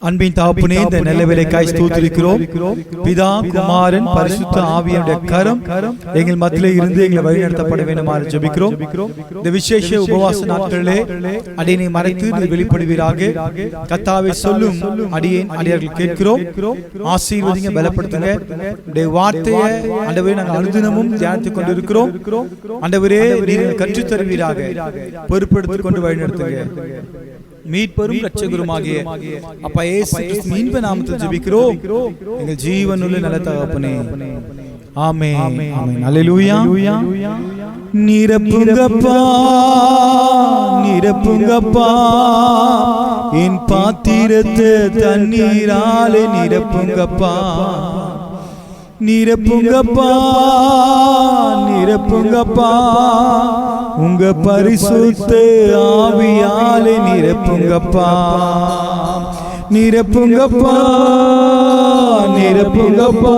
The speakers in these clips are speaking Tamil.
அன்பின் தகப்பனே, இந்த நல்ல வேளைக்காய் ஸ்தோத்திரிக்கிறோம். பிதா, குமாரன், பரிசுத்த ஆவியானுடைய கரம் எங்கள் மத்தியிலே இருந்து எங்களை வழிநடத்தப்பட வேண்டுமாறு ஜெபிக்கிறோம். இந்த விசேஷ உபவாச நாட்களிலே அடியனை மறைத்து நீ வெளிப்படுவீராக. கர்த்தாவே சொல்லும் அடியார்கள் கேட்கிறோம். ஆசீர்வதிங்க, பலப்படுத்துங்க. உடைய வார்த்தையை ஆண்டவரே நாங்கள் அனுதினமும் தியானித்துக் கொண்டிருக்கிறோம். ஆண்டவரே நீர் கற்றுத் தருவீராக. பொறுப்பெடுத்துக் கொண்டு வழிநடத்துங்க. மீட்பரும் இரட்சகருமாகிய அப்பா இயேசு கிறிஸ்துவின் இன்ப நாமத்தில் ஜெபிக்கிறோம் எங்கள் ஜீவனுள்ள நல்ல தகப்பனே. ஆமென், ஆமென். அல்லேலூயா. நிரப்புங்கப்பா, நிரப்புங்கப்பா, என் பாத்திரத்தை தண்ணீராலே நிரப்புங்கப்பா, நிரப்புங்கப்பா, நிரப்புங்கப்பா, உங்க பரிசுத்த ஆவியாலே நிரப்புங்கப்பா, நிரப்புங்கப்பா, நிரப்புங்கப்பா,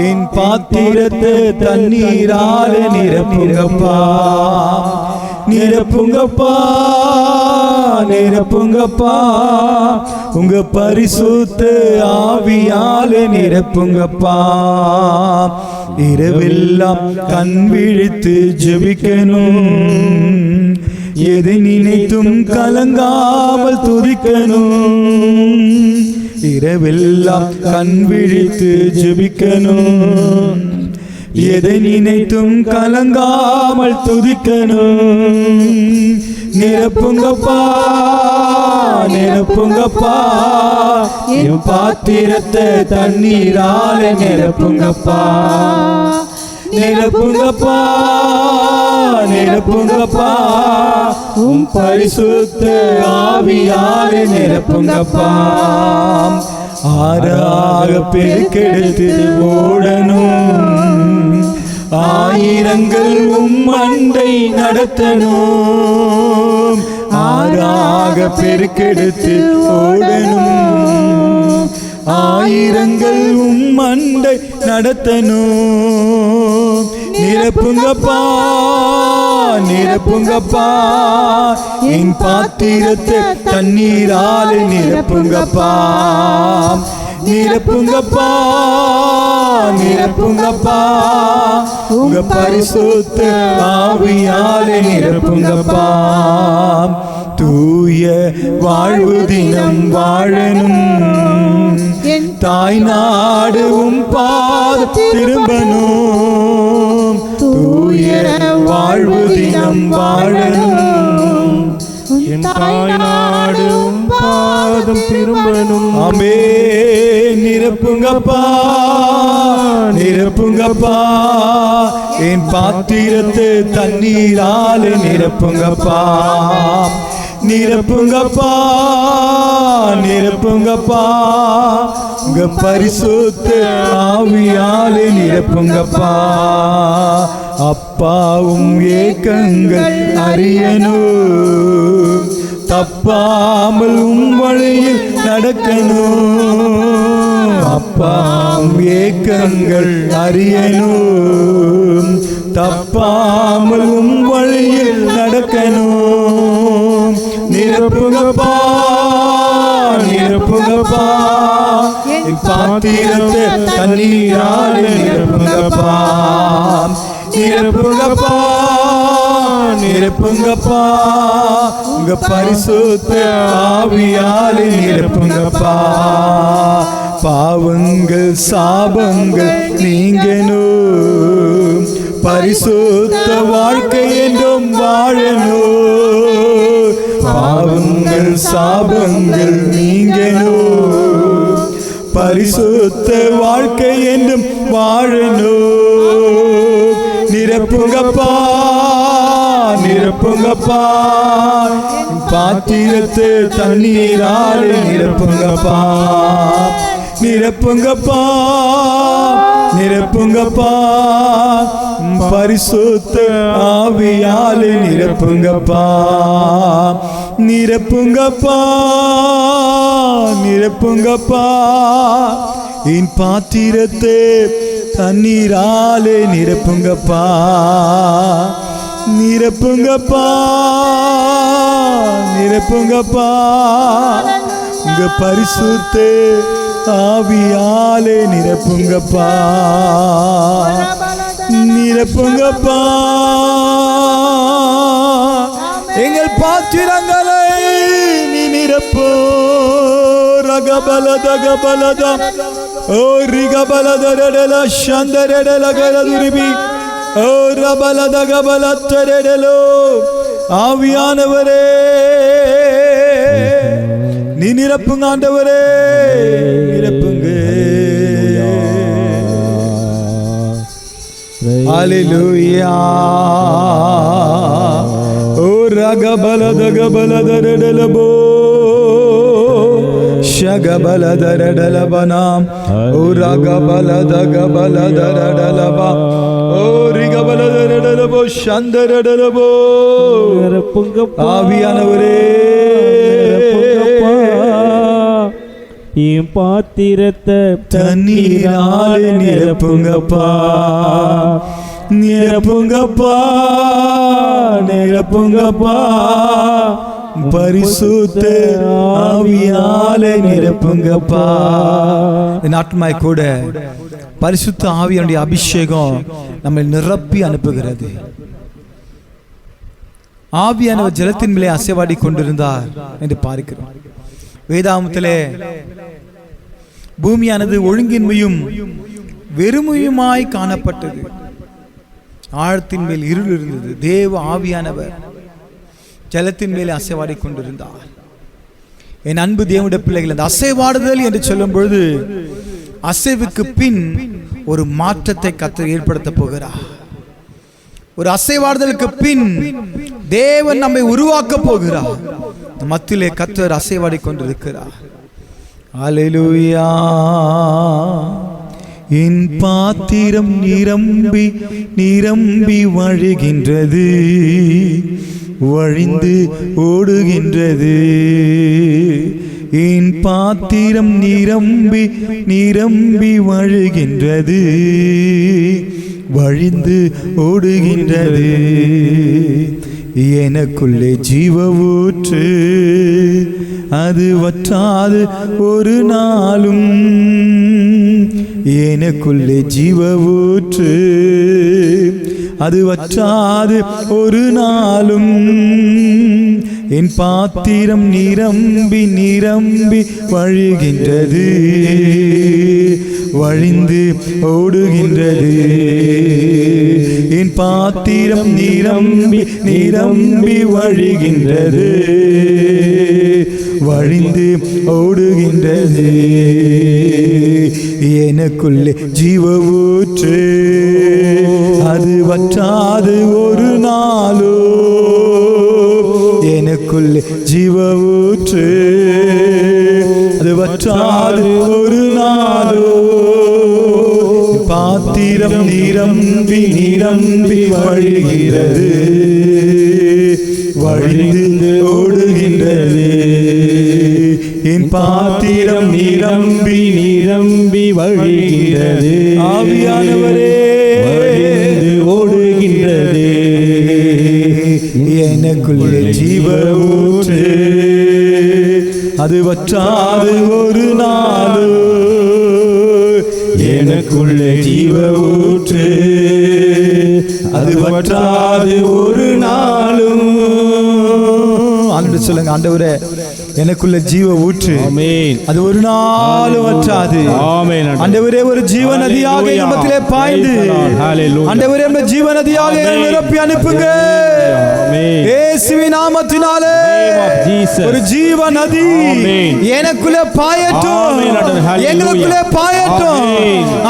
என் பாத்திரத்தை தண்ணீராலே நிரப்புங்கப்பா, நிரப்புங்கப்பா, நிரப்புங்கப்பா, உங்க பரிசுத்த ஆவியாலே நிரப்புங்கப்பா. இரவெல்லாம் கண் விழித்து ஜெபிக்கணும், எதை நினைத்தும் கலங்காமல் துதிக்கணும். இரவெல்லாம் கண் விழித்து ஜெபிக்கணும், எதை நினைத்தும் கலங்காமல் துதிக்கணும். நிரப்புங்கப்பா, நிரப்புங்கப்பா, என் பாத்திரத்தை தண்ணீராலே நிரப்புங்கப்பா, நிரப்புங்கப்பா, நிரப்புங்கப்பா, உம் பரிசுத்த ஆவியாலே நிரப்புங்கப்பா. ஆறாக பெருக்கெடுத்து ஓடணும், ஆயிரங்கள் உம் அண்டை நடத்தணும். ஆறாக பெருக்கெடுத்து ஓடணும், ஆயிரங்கள் உம் அண்டை நடத்தணும். நிரப்புங்கப்பா, நிரப்புங்கப்பா, என் பாத்திரத்தை தண்ணீராலே நிரப்புங்கப்பா, நிரப்புங்கப்பா, நிரப்புங்கப்பா, உங்க பரிசுத்த ஆவியாலே நிரப்புங்கப்பா. தூய வாழ்வு தினம் வாழணும், தாய் நாடு உம் பாதம் திரும்பணும். தூய வாழ்வு தினம் வாழணும், என் தாய் நாடு உம் பாதம் திரும்பணும். ஆமே, நிரப்புங்கப்பா, நிரப்புங்கப்பா, என் பாத்திரத்தை தண்ணீராலே நிரப்புங்கப்பா, நிரப்புங்கப்பா, நிரப்புங்கப்பா, உங்க பரிசுத்த ஆவியாலே நிரப்புங்கப்பா. அப்பாவும் ஏக்கங்கள் அறியணும், தப்பாமல் உம் வழியில் நடக்கணும். அப்பாவும் ஏக்கங்கள் அறியணும், தப்பாமல் உம் வழியில் நடக்கணும். நிரப்புங்கப்பா, நிரப்புங்கப்பா, என் பாத்திரத்தை தண்ணீராலே நிரப்புங்கப்பா, நிரப்புங்கப்பா, நிரப்புங்கப்பா, உங்க பரிசுத்த ஆவியாலே நிரப்புங்கப்பா. பாவங்கள் சாபங்கள் நீங்கணும், பரிசுத்த வாழ்க்கை என்றும் வாழணும். பாவங்கள் சாபங்கள் நீங்கணும், பரிசுத்த வாழ்க்கை என்றும் வாழணும். நிரப்புங்கப்பா, நிரப்புங்கப்பா, பாத்திரத்தை தண்ணீராலே நிரப்புங்கப்பா, நிரப்புங்கப்பா, நிரப்புங்கப்பா, பரிசுத்த ஆவியாலே நிரப்புங்கப்பா, நிரப்புங்கப்பா, நிரப்புங்கப்பா, என் பாத்திரத்தை தண்ணீராலே நிரப்புங்கப்பா, நிரப்புங்கப்பா, நிரப்புங்கப்பா, உங்க பரிசுத்த ஆவியாலே நிரப்புங்கப்பா, நிரப்புங்கப்பா. எங்கள் பாத்திரங்களை நீ நிரப்போ. ரகபலதகபலத ஓ ரிகபலதரடல சந்தரடல கரதுரிபி ஓ ரபலதகபலத்தரடலோ. ஆவியானவரே நீ நிரப்புங்க ஆண்டவரே, நிரப்புங்க. ஹல்லேலூயா. ஓ ரகபலதகபலதரடலபோ ஷகபலதரடலபனாம் ஓ ரகபலதகபலதரடலபா ஓ ரிகபலதரடலபோ சந்தரடலபோ. ஆவியானவரே என் பாத்திரத்தை தண்ணீராலே நிரப்புங்கப்பா, நிரப்புங்கப்பா, நிரப்புங்கப்பா. பரிசுத்த ஆவியாலே நிரப்புங்கப்பா. நாட்மாய் கூட பரிசுத்த ஆவியானுடைய அபிஷேகம் நம்மை நிரப்பி அனுப்புகிறது. ஆவியானவர் ஜலத்தின் மேலே அசைவாடி கொண்டிருந்தார் என்று பார்க்கிறோம். வேதாகமத்திலே பூமியானது ஒழுங்கின்மையும் வெறுமையுமாய் காணப்பட்டது. ஆழத்தின் மேல் இருள் இருந்தது. தேவ ஆவியானவர் ஜலத்தின் மேலே அசைவாடி கொண்டிருந்தார். என் அன்பு தேவனுடைய பிள்ளைகள், அந்த அசைவாடுதல் என்று சொல்லும் பொழுது அசைவுக்கு பின் ஒரு மாற்றத்தை கர்த்தர் ஏற்படுத்த போகிறார். ஒரு அசைவாடுதலுக்கு பின் தேவன் நம்மை உருவாக்க போகிறார். மத்தியிலே கர்த்தர் அசைவாடி கொண்டிருக்கிறார். அல்லேலூயா. என் பாத்திரம் நிரம்பி நிரம்பி வழிகின்றது, வழிந்து ஓடுகின்றது. என் பாத்திரம் நிரம்பி நிரம்பி வழிகின்றது, வழிந்து ஓடுகின்றது. எனக்குள்ளே ஜீவ ஊற்று, அது வற்றாது ஒரு நாளும். எனக்குள்ளே ஜீவ ஊற்று, அது வற்றாது ஒரு நாளும். என் பாத்திரம் நிரம்பி நிரம்பி வழிகின்றது, வழிந்து ஓடுகின்றது. என் பாத்திரம் நிரம்பி நிரம்பி வழிகின்றது, வழிந்து ஓடுகின்றது. எனக்குள்ளே ஜீவ ஊற்று, அது வற்றாது ஒரு நாளோ. எனக்குள்ளே ஜீவ ஊற்று, அது வற்றாது ஒரு நாளோ. பாத்திரம் நிரம்பி நிரம்பி வழிகிறது, வழிந்து ஓடுகின்றது. என் பாத்திரம் நிரம்பி நிரம்பி வழிகிறது. ஆவியானவரே வழிந்து ஓடுகின்றது. எனக்குள்ளே ஜீவ ஊற்று, அது வற்றாது ஒரு நாளோ. எனக்குள்ளே ஜீவ ஊற்று, அது வற்றாது ஒரு நாளும். ஆண்டு சொல்லுங்க, ஆண்டவரே எனக்குள்ள ஜீவ ஊற்று, அது ஒரு நாள் வற்றாது. ஆண்டவரே ஒரு ஜீவ நதியாக நம்மத்திலே பாய்ந்து, ஆண்டவரே நம்ம ஜீவ நதியாக நிரப்பி அனுப்புங்க. இயேசுவின் நாமத்தினாலே ஒரு ஜீவ நதி எனக்குள்ளே பாயட்டும், எங்களுக்குள்ளே பாயட்டும்.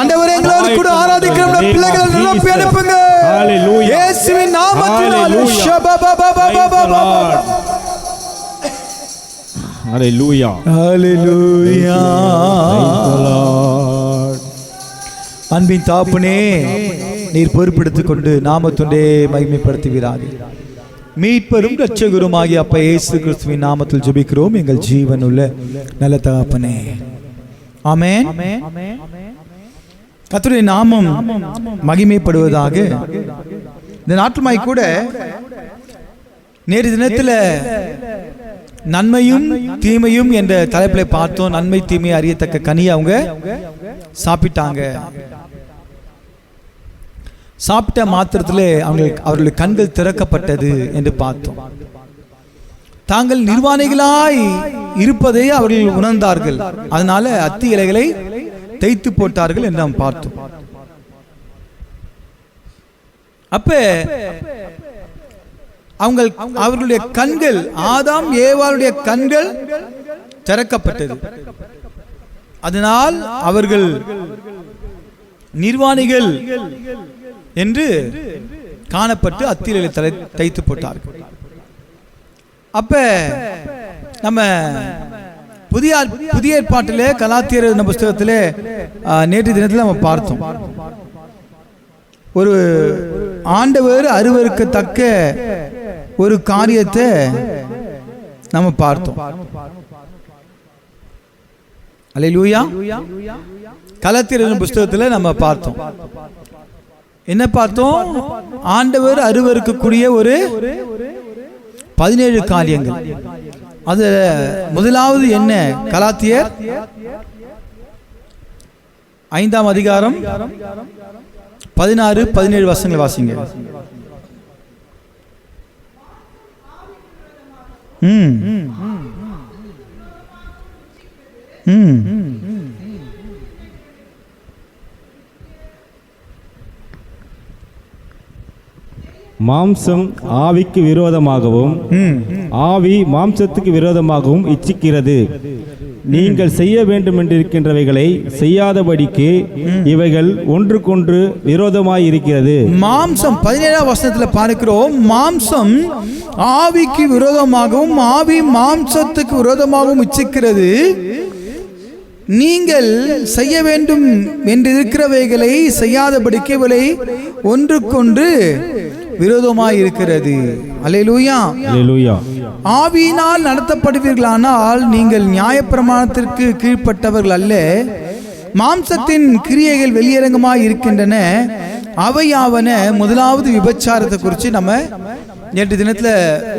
ஆண்டவரே எங்களோடு கூட ஆராதிக்கிற பிள்ளைகளை நிரப்பி அனுப்புங்க. இயேசுவின் நாமத்தினாலே. ஹல்லேலூயா, ஹல்லேலூயா. அன்பின் தாப்பனே, நீர் பொறுப்பெடுத்துக் கொண்டு நாமத்துண்டே மகிமைப்படுத்துவீராக. மீட்பரும் இரட்சகருமாகிய அப்பா இயேசு கிறிஸ்துவின் நாமத்தில் ஜெபிக்கிறோம் எங்கள் ஜீவனுள்ள நல்ல தகப்பனே, ஆமென். கர்த்தருடைய நாமம் மகிமைப்படுவதாக. இந்த நாட்டுமாய் கூட நேற்று தினத்தில் நன்மையும் தீமையும் என்ற தலைப்பில் பார்த்தோம். நன்மை தீமை அறியத்தக்க கனியை அவங்க சாப்பிட்டாங்க. சாப்பிட்ட மாத்திரத்திலே அவர்களுடைய கண்கள் திறக்கப்பட்டது என்று பார்த்தோம். தாங்கள் நிர்வாணிகளாய் இருப்பதை அவர்கள் உணர்ந்தார்கள். அதனால அத்தி இலைகளை தேய்த்து போட்டார்கள் என்று நாம் பார்த்தோம். அப்ப அவர்களுடைய கண்கள், ஆதாம் ஏவாளுடைய கண்கள் திறக்கப்பட்டது. அதனால் அவர்கள் நிர்வாணிகள் என்று காணப்பட்டு அத்தியிலை தைத்து போட்டார்கள். அப்ப நம்ம புதிய ஏற்பாட்டிலே கலாத்தியர் என்ற புஸ்தகத்திலே நேற்று தினத்தில் நம்ம பார்த்தோம். ஒரு ஆண்டவர் அருவருக்கத்தக்க ஒரு காரியத்தை நம்ம பார்த்தோம். அல்லேலூயா. கலாத்தியர் என்ற புஸ்தகத்தில் நம்ம பார்த்தோம். என்ன பார்த்தோம்? ஆண்டவர் அருவருக்கக்கூடிய ஒரு 17 காரியங்கள். அது முதலாவது என்ன? கலாத்தியர் 5ஆம் அதிகாரம் 16-17 வசனங்களை வாசிங்க. மாம்சம் ஆவிக்கு விரோதமாகவும் ஆவி மாம்சத்துக்கு விரோதமாகவும் இச்சிக்கிறது. நீங்கள் செய்ய வேண்டும் என்றிருக்கின்றவைகளை செய்யாதபடிக்கு இவைகள் ஒன்றுக்கொன்று விரோதமாய் இருக்கிறது. மாம்சம் 17ஆம் வசனத்தில் பார்க்கிறோம். மாம்சம் ஆவிக்கு விரோதமாகவும் ஆவி மாம்சத்துக்கு விரோதமாகவும் இச்சிக்கிறது. நீங்கள் செய்ய வேண்டும் என்றிருக்கிறவைகளை செய்யாதபடிக்கு இவைகளை ஒன்றுக்கொன்று விரோதமாய் இருக்கிறது. அல்லேலூயா. அல்லேலூயா. ஆவியினால் நடத்தப்படுவீர்களானால் நீங்கள் நியாயப்பிரமாணத்திற்கு கீழ்ப்பட்டவர்கள் அல்ல. மாம்சத்தின் கிரியைகள் வெளியரங்கமாய் இருக்கின்றன. அவையாவன. முதலாவது விபச்சாரத்தை குறித்து நம்ம நேற்று தினத்துல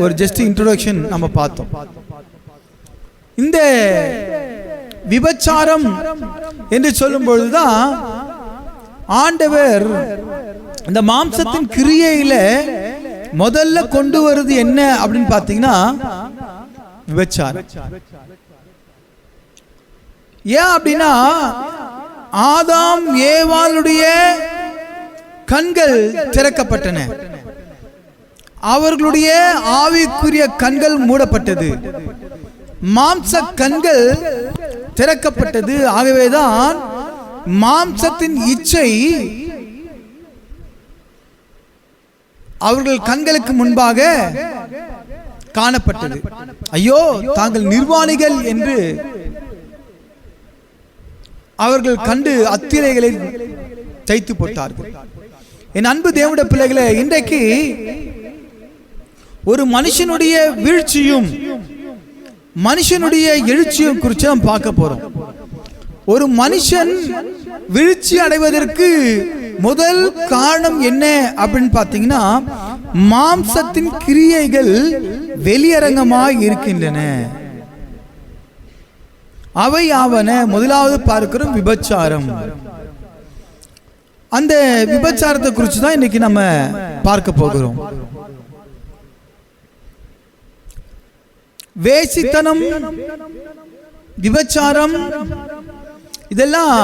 ஒரு ஜஸ்ட் இன்ட்ரோடக்ஷன் நம்ம பார்த்தோம். இந்த விபச்சாரம் என்று சொல்லும் பொழுதுதான் ஆண்டவர் இந்த மாம்சத்தின் கிரியையில முதல்ல கொண்டு வருது என்ன அப்படின்னு பாத்தீங்கன்னா விபச்சாரம். ஏன் அப்படின்னா ஆதாம் ஏவாளுடைய கண்கள் திறக்கப்பட்டன. அவர்களுடைய ஆவிக்குரிய கண்கள் மூடப்பட்டது. மாம்ச கண்கள் திறக்கப்பட்டது. ஆகவேதான் மாம்சத்தின் இச்சை அவர்கள் கண்களுக்கு முன்பாக காணப்பட்டது. ஐயோ, தாங்கள் நிர்வாணிகள் என்று அவர்கள் கண்டு அத்திரைகளை தைத்து போட்டார்கள். என் அன்பு தேவனுடைய பிள்ளைகளே, இன்றைக்கு ஒரு மனுஷனுடைய வீழ்ச்சியும் மனுஷனுடைய எழுச்சியும் குறித்து நாம் பார்க்க போறோம். ஒரு மனுஷன் வீழ்ச்சி அடைவதற்கு முதல் காரணம் என்ன அப்படின்னு பார்த்தீங்கன்னா மாம்சத்தின் கிரியைகள் வெளியரங்கமாய் இருக்கின்றன. அவையாவன. முதலாவது பார்க்கிறோம் விபச்சாரம். அந்த விபச்சாரத்தை குறித்து தான் இன்னைக்கு நம்ம பார்க்க போகிறோம். வேசித்தனம், விபச்சாரம் இதெல்லாம்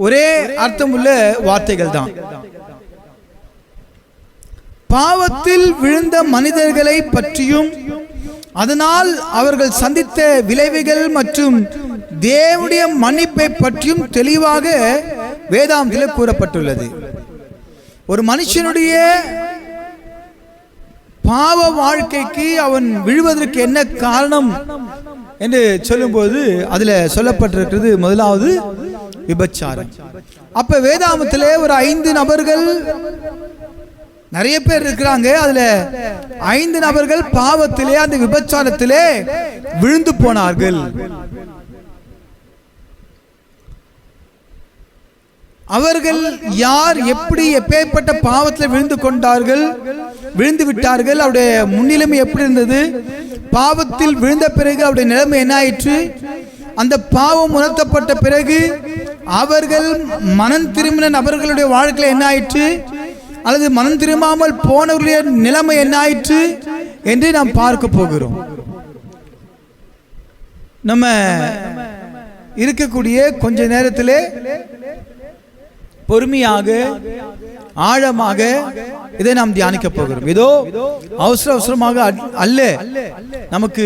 ஒரே அர்த்தம் உள்ள வார்த்தைகள் தான். பாவத்தில் விழுந்த மனிதர்களை பற்றியும் அதனால் அவர்கள் சந்தித்த விளைவுகள் மற்றும் தேவனுடைய மன்னிப்பை பற்றியும் தெளிவாக வேதாகமத்தில் கூறப்பட்டுள்ளது. ஒரு மனுஷனுடைய பாவ வாழ்க்கைக்கு அவன் விழுவதற்கு என்ன காரணம் என்று சொல்லும்போது அதுல சொல்லப்பட்டிருக்கிறது முதலாவது விபச்சாரம். அப்ப வேதாகமத்திலே ஒரு 5 நபர்கள், நிறைய பேர் இருக்கிறாங்க, அதுல 5 நபர்கள் பாவத்திலே அந்த விபச்சாரத்திலே விழுந்து போனார்கள். அவர்கள் யார், எப்படி, எப்பேற்பட்ட பாவத்தில் விழுந்து விட்டார்கள், அவருடைய முன்னிலைமை எப்படி இருந்தது, பாவத்தில் விழுந்த பிறகு அவருடைய நிலைமை என்ன ஆயிற்று, அந்த பாவம் உணர்த்தப்பட்ட பிறகு அவர்கள் மனம் திரும்பின நபர்களுடைய வாழ்க்கையில் என்ன ஆயிற்று, அல்லது மனம் திரும்பாமல் போனவர்களுடைய நிலைமை என்ன ஆயிற்று என்று நாம் பார்க்க போகிறோம். நம்ம இருக்கக்கூடிய கொஞ்ச நேரத்திலே பொறுமையாக ஆழமாக இதை நாம் தியானிக்க போகிறோம். ஏதோ அவசரமாக அல்ல, நமக்கு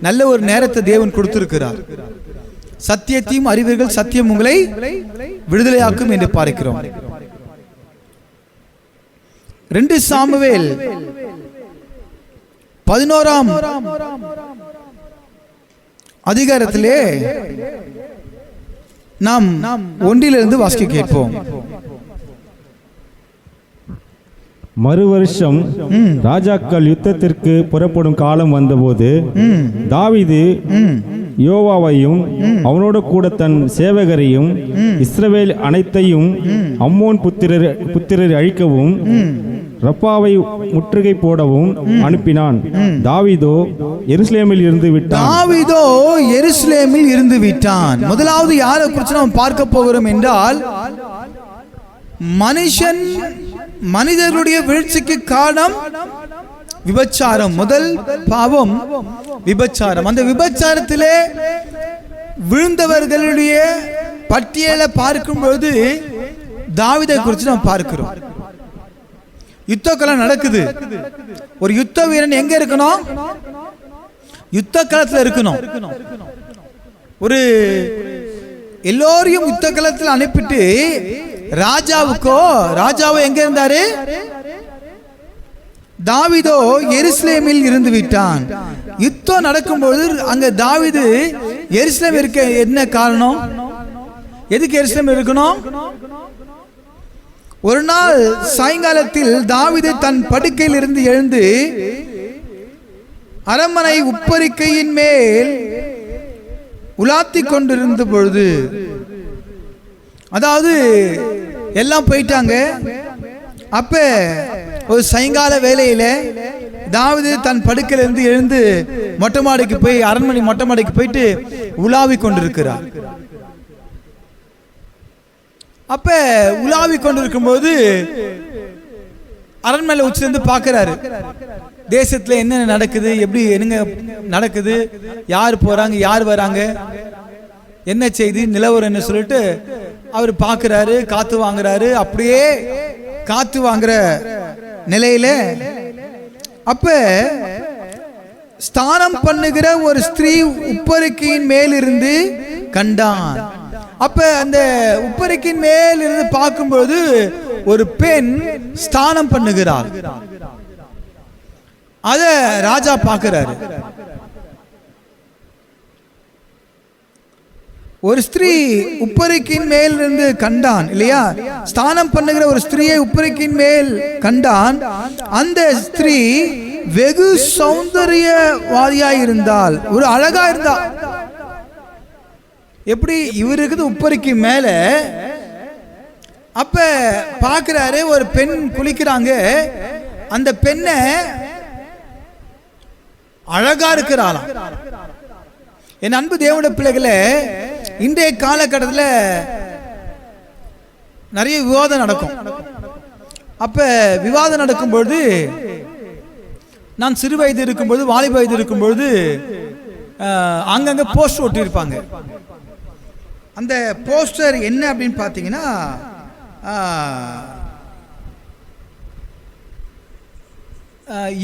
நல்ல ஒரு நேரத்தை தேவன் கொடுத்திருக்கிறார். சத்தியத்தையும் அறிவீர்கள், சத்தியம் உங்களை விடுதலையாக்கும் என்று பார்க்கிறோம். 2 சாமுவேல் 11ஆம் அதிகாரத்திலே நாம் 1 வாசிக்க கேட்போம். மறு வருஷம் ராஜாக்கள் யுத்தத்திற்கு புறப்படும் காலம் வந்தபோது தாவீது யோவாவையும் அவனோடு கூட தன் சேவகரையும் இஸ்ரவேல் அனைத்தையும் அம்மோன் புத்திரரை அழிக்கவும் ரப்பாவை முற்றுகை போடவும் அனுப்பினான். தாவீதோ எருசலேமில் இருந்து விட்டான். முதலாவது யாரை குறித்து நாம் பார்க்க போகிறோம் என்றால், மனிதர்களுடைய வீழ்ச்சிக்கு காரணம் விபச்சாரம். முதல் பாவம் விபச்சாரம். அந்த விபச்சாரத்திலே விழுந்தவர்களுடைய பட்டியலை பார்க்கும்போது தாவீதை குறித்து நாம் பார்க்கிறோம். யுத்தக்காலம் நடக்குது. ஒரு யுத்த வீரன் எங்க இருக்கணும்? யுத்த களத்தில் இருக்கணும். ஒரு எல்லோரையும் யுத்த களத்தில் அனுப்பிட்டு ராஜாவோ எங்க இருந்தாரு? தாவீதோ எருசலேமில் இருந்து விட்டான். யுத்தம் நடக்கும்போது அங்க தாவீது எருசலேம் இருக்க என்ன காரணம்? எதுக்கு எருசலேம் இருக்கணும்? ஒரு நாள் சாயங்காலத்தில் தாவீது தன் படுக்கையில் இருந்து எழுந்து அரண்மனை உப்பரிக்கையின் மேல் உலாத்தி கொண்டிருந்த பொழுது, அதாவது எல்லாம் போயிட்டாங்க. அப்ப ஒரு சாயங்கால வேளையில தாவீது தன் படுக்கையில் இருந்து எழுந்து மொட்டை மாடிக்கு போய், அரண்மனை மொட்டை மாடிக்கு போயிட்டு உலாவி கொண்டிருக்கிறார். அப்ப உலாவி கொண்டிருக்கும் போது அரண்மனை உச்சிலிருந்து பார்க்கிறாரு, தேசத்துல என்ன நடக்குது, எப்படி என்னங்க நடக்குது, யார் போறாங்க, யார் வராங்க, என்ன செய்தி, நிலவரம் என்ன சொல்லிட்டு அவர் பார்க்கிறாரு, காத்து வாங்குறாரு. அப்படியே காத்து வாங்குற நிலையில அப்ப ஸ்தானம் பண்ணுகிற ஒரு ஸ்திரீ உப்பரிக்கையின் மேலிருந்து கண்டான். அப்ப அந்த உப்பரிக்கையின் மேல் இருந்து பார்க்கும்போது ஒரு பெண் ஸ்தானம் பண்ணுகிறார். அத ராஜா பார்க்கிறாரு. ஒரு ஸ்திரீ உப்பரிக்கையின் மேல் இருந்து கண்டான் இல்லையா? ஸ்தானம் பண்ணுகிற ஒரு ஸ்திரீயை உப்பரிக்கையின் மேல் கண்டான். அந்த ஸ்திரீ வெகு சௌந்தரியவாதியாய் இருந்தால், ஒரு அழகா இருந்தால். எப்படி இவர் இருக்குது உப்பரிக்கு மேல. அப்ப பார்க்கிறாரு, ஒரு பெண் குளிக்கிறாங்க. அந்த பெண்ணை அழகா இருக்கிறாளாம். என் அன்பு தேவனுடைய பிள்ளைகளே, இன்றைய காலகட்டத்தில் நிறைய விவாதம் நடக்கும். அப்ப விவாதம் நடக்கும்பொழுது, நான் சிறு வயது இருக்கும்போது, வாலிப வயது இருக்கும்பொழுது அங்கங்க போஸ்டர் ஒட்டி இருப்பாங்க. அந்த போஸ்டர் என்ன அப்படின்னு பார்த்தீங்கன்னா,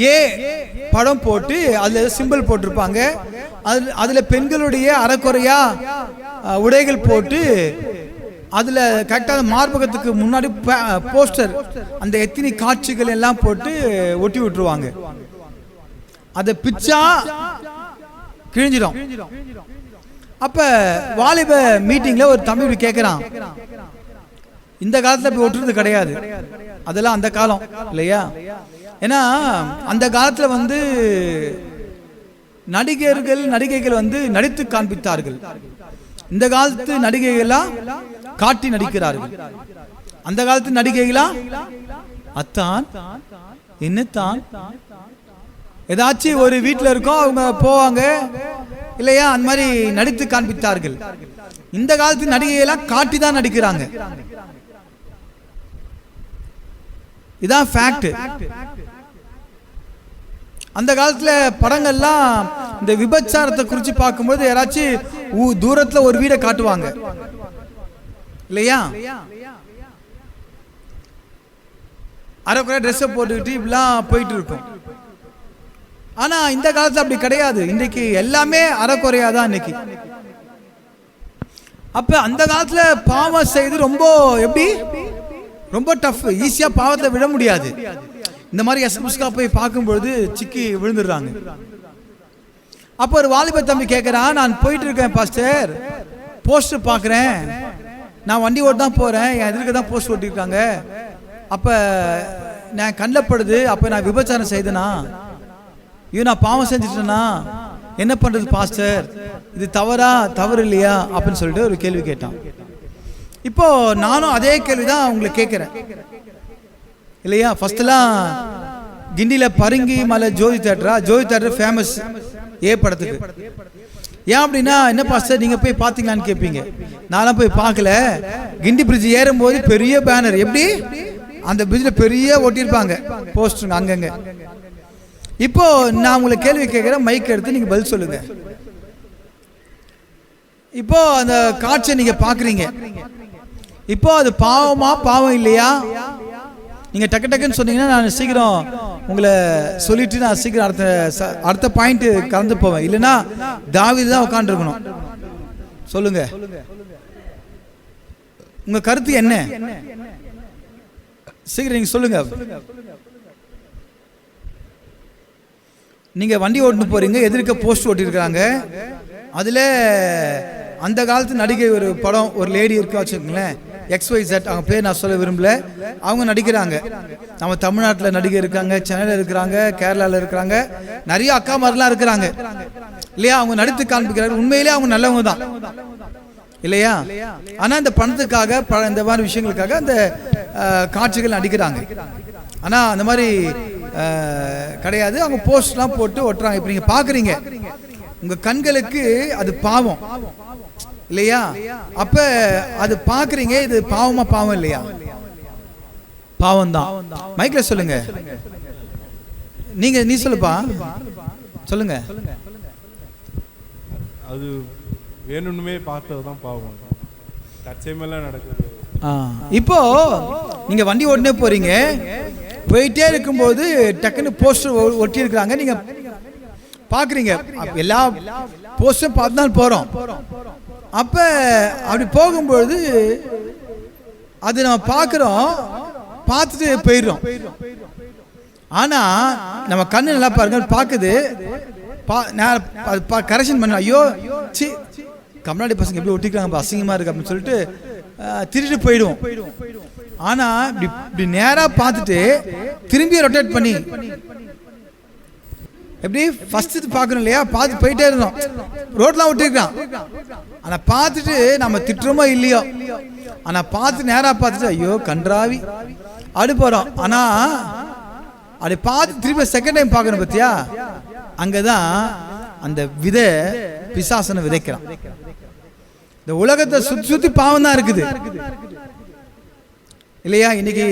ஏ படம் போட்டு அதில் சிம்பிள் போட்டிருப்பாங்க. அதில் பெண்களுடைய அறக்குறையா உடைகள் போட்டு அதில் கரெக்டாக மார்பகத்துக்கு முன்னாடி போஸ்டர், அந்த எத்தனை காட்சிகள் எல்லாம் போட்டு ஒட்டி விட்டுருவாங்க. அதை பிச்சா கிழிஞ்சிடும். அப்ப வாலிப மீட்டிங்ல ஒரு தம்பி கேட்கிறான், இந்த காலத்துல அப்படி ஒட்டுறது கிடையாது, அதெல்லாம் அந்த காலம் இல்லையா? ஏன்னா அந்த காலத்துல நடிகைகள் நடித்து காண்பித்தார்கள். இந்த காலத்து நடிகைகள்லாம் காட்டி நடிக்கிறார்கள். அந்த காலத்து நடிகைகளா அத்தான் என்னத்தான் ஏதாச்சும் ஒரு வீட்டில் இருக்கோம் அவங்க போவாங்க இல்லையா, அந்த மாதிரி நடித்து காண்பித்தார்கள். இந்த காலத்து நடிகையெல்லாம் காட்டி தான் நடிக்கிறாங்க. இதான் ஃபேக்ட். அந்த காலத்துல படங்கள்லாம் இந்த விபச்சாரத்தை குறித்து பார்க்கும்போது யாராச்சும் தூரத்துல ஒரு வீடை காட்டுவாங்க இல்லையா, அரைக்குறை ட்ரெஸ்ஸை போட்டுக்கிட்டு இப்படிலாம் போயிட்டு இருக்கும். ஆனா இந்த காலத்துல அப்படி கிடையாது. இன்னைக்கு எல்லாமே அரைக்குறையாதான் இன்னைக்கு. அப்ப அந்த காலத்துல பாவம் செய்து ரொம்ப எப்படி ரொம்ப டஃப், ஈஸியா பாவத்தை விட முடியாது. இந்த மாதிரி எஸ்எம்எஸ்கா போய் பார்க்கும்பொழுது சிக்கி விழுந்துடுறாங்க. அப்போ ஒரு வாலிப தம்பி கேட்குறான், நான் போயிட்டு இருக்கேன் பாஸ்டர், போஸ்டர் பார்க்குறேன், நான் வண்டி ஓட்டு தான் போகிறேன், என் எதிர்க்க தான் போஸ்டர் ஓட்டிருக்காங்க, அப்போ நான் கண்ணப்படுது, அப்போ நான் விபச்சாரம் செய்தேனா, ஐயோ நான் பாவம் செஞ்சுட்டேனா, என்ன பண்ணுறது பாஸ்டர், இது தவறா தவறு இல்லையா அப்படின்னு சொல்லிட்டு ஒரு கேள்வி கேட்டான். இப்போ நானும் அதே கேள்வி தான் உங்களை கேட்குறேன் இல்லையா. ஃபர்ஸ்ட்லாம் கிண்டியில் பரங்கி மலை ஜோதி தேட்டர் ஃபேமஸ் ஏ படத்துக்கு. ஏன் அப்படின்னா, என்ன பாஸ்டர் நீங்கள் போய் பார்த்தீங்களான்னு கேட்பீங்க. நான்லாம் போய் பார்க்கல. கிண்டி பிரிட்ஜ் ஏறும்போது பெரிய பேனர், எப்படி அந்த பிரிட்ஜில் பெரிய ஒட்டியிருப்பாங்க போஸ்டருங்க அங்கங்க. இப்போ நான் உங்களை கேள்வி கேட்குறேன், மைக் எடுத்து நீங்கள் பதில் சொல்லுங்க. இப்போ அந்த காட்சியை நீங்கள் பார்க்குறீங்க, இப்போ அது பாவமா பாவம் இல்லையா? நீங்கள் டக்கு டக்குன்னு சொன்னீங்கன்னா நான் சீக்கிரம் உங்களை சொல்லிட்டு நான் சீக்கிரம் அடுத்த பாயிண்ட் கலந்து போவேன். இல்லைன்னா தாவீது தான் உட்காந்துருக்கணும். சொல்லுங்க, உங்க கருத்து என்ன? சீக்கிரம் நீங்க சொல்லுங்க. நீங்க வண்டி ஓட்டுன்னு போறீங்க, எதிர்க்க போஸ்ட் ஓட்டிருக்காங்க. அதுல அந்த காலத்து நடிகை ஒரு படம், ஒரு லேடி இருக்கா வச்சுக்கோங்களேன், XYZ, அவங்க பேர் நான் சொல்ல விரும்பல, அவங்க நடிக்கிறாங்க. நம்ம தமிழ்நாட்டில் நடிகை இருக்காங்க, சென்னையில் இருக்கிறாங்க, கேரளாவில் இருக்கிறாங்க, நிறைய அக்கா மாதிரிலாம் இருக்கிறாங்க இல்லையா. அவங்க நடித்து காண்பிக்கிறாங்க. உண்மையிலே அவங்க நல்லவங்க தான் இல்லையா. ஆனால் இந்த பணத்துக்காக இந்த மாதிரி விஷயங்களுக்காக அந்த காட்சிகள் நடிக்கிறாங்க. ஆனால் அந்த மாதிரி கிடையாது. அவங்க போஸ்ட்லாம் போட்டு ஒட்டுறாங்க. இப்போ நீங்கள் பார்க்குறீங்க, உங்கள் கண்களுக்கு அது பாவம் இல்லையா. அப்ப அது பாக்குறீங்க, இது பாவமா பாவம் இல்லையா? பாவம் தான். மைக்ல சொல்லுங்க, நீ சொல்லுப்பா, சொல்லுங்க. அது வேணும்னுமே பார்த்ததுதான் பாவம், தற்செயமெல்லாம் நடக்குது. இப்போ நீங்க வண்டி ஓட்டுனே போறீங்க, போயிட்டே இருக்கும்போது டக்குன்னு போஸ்டர் ஒட்டி இருக்கிறாங்க, நீங்க பாக்குறீங்க. எல்லா போஸ்டரும் பார்த்து தான் போறோம். அப்ப அப்படி போகும்போது அது நம்ம பார்க்கிறோம், பார்த்துட்டு போயிடுறோம். ஆனா நம்ம கண்ணு நல்லா பாருங்க, பார்க்குது, கரெக்ஷன் பண்ண, ஐயோ சி கம்னாடி பசங்க எப்படி ஒட்டிக்கிறாங்க, அசிங்கமா இருக்கு அப்படின்னு சொல்லிட்டு திருட்டு போயிடுவோம். ஆனா இப்படி நேரா பார்த்துட்டு திரும்பி ரொட்டேட் பண்ணி எப்படி ஃபர்ஸ்ட் பார்க்கணும் இல்லையா, பார்த்து போயிட்டே இருந்தோம். ரோட்லாம் விட்டுருக்கான், ஆனா பார்த்துட்டு நம்ம திட்டுறோமோ இல்லையோ, ஆனா பார்த்து நேரா பார்த்துட்டு ஐயோ கன்றாவி அப்படி போறோம். ஆனா அப்படி பார்த்து திருப்பி செகண்ட் டைம் பார்க்கணும் பத்தியா, அங்கதான் அந்த விதை பிசாசனை விதைக்கிறான். இந்த உலகத்தை சுத்தி சுத்தி பாவம் தான் இருக்குது இல்லையா. இன்னைக்கு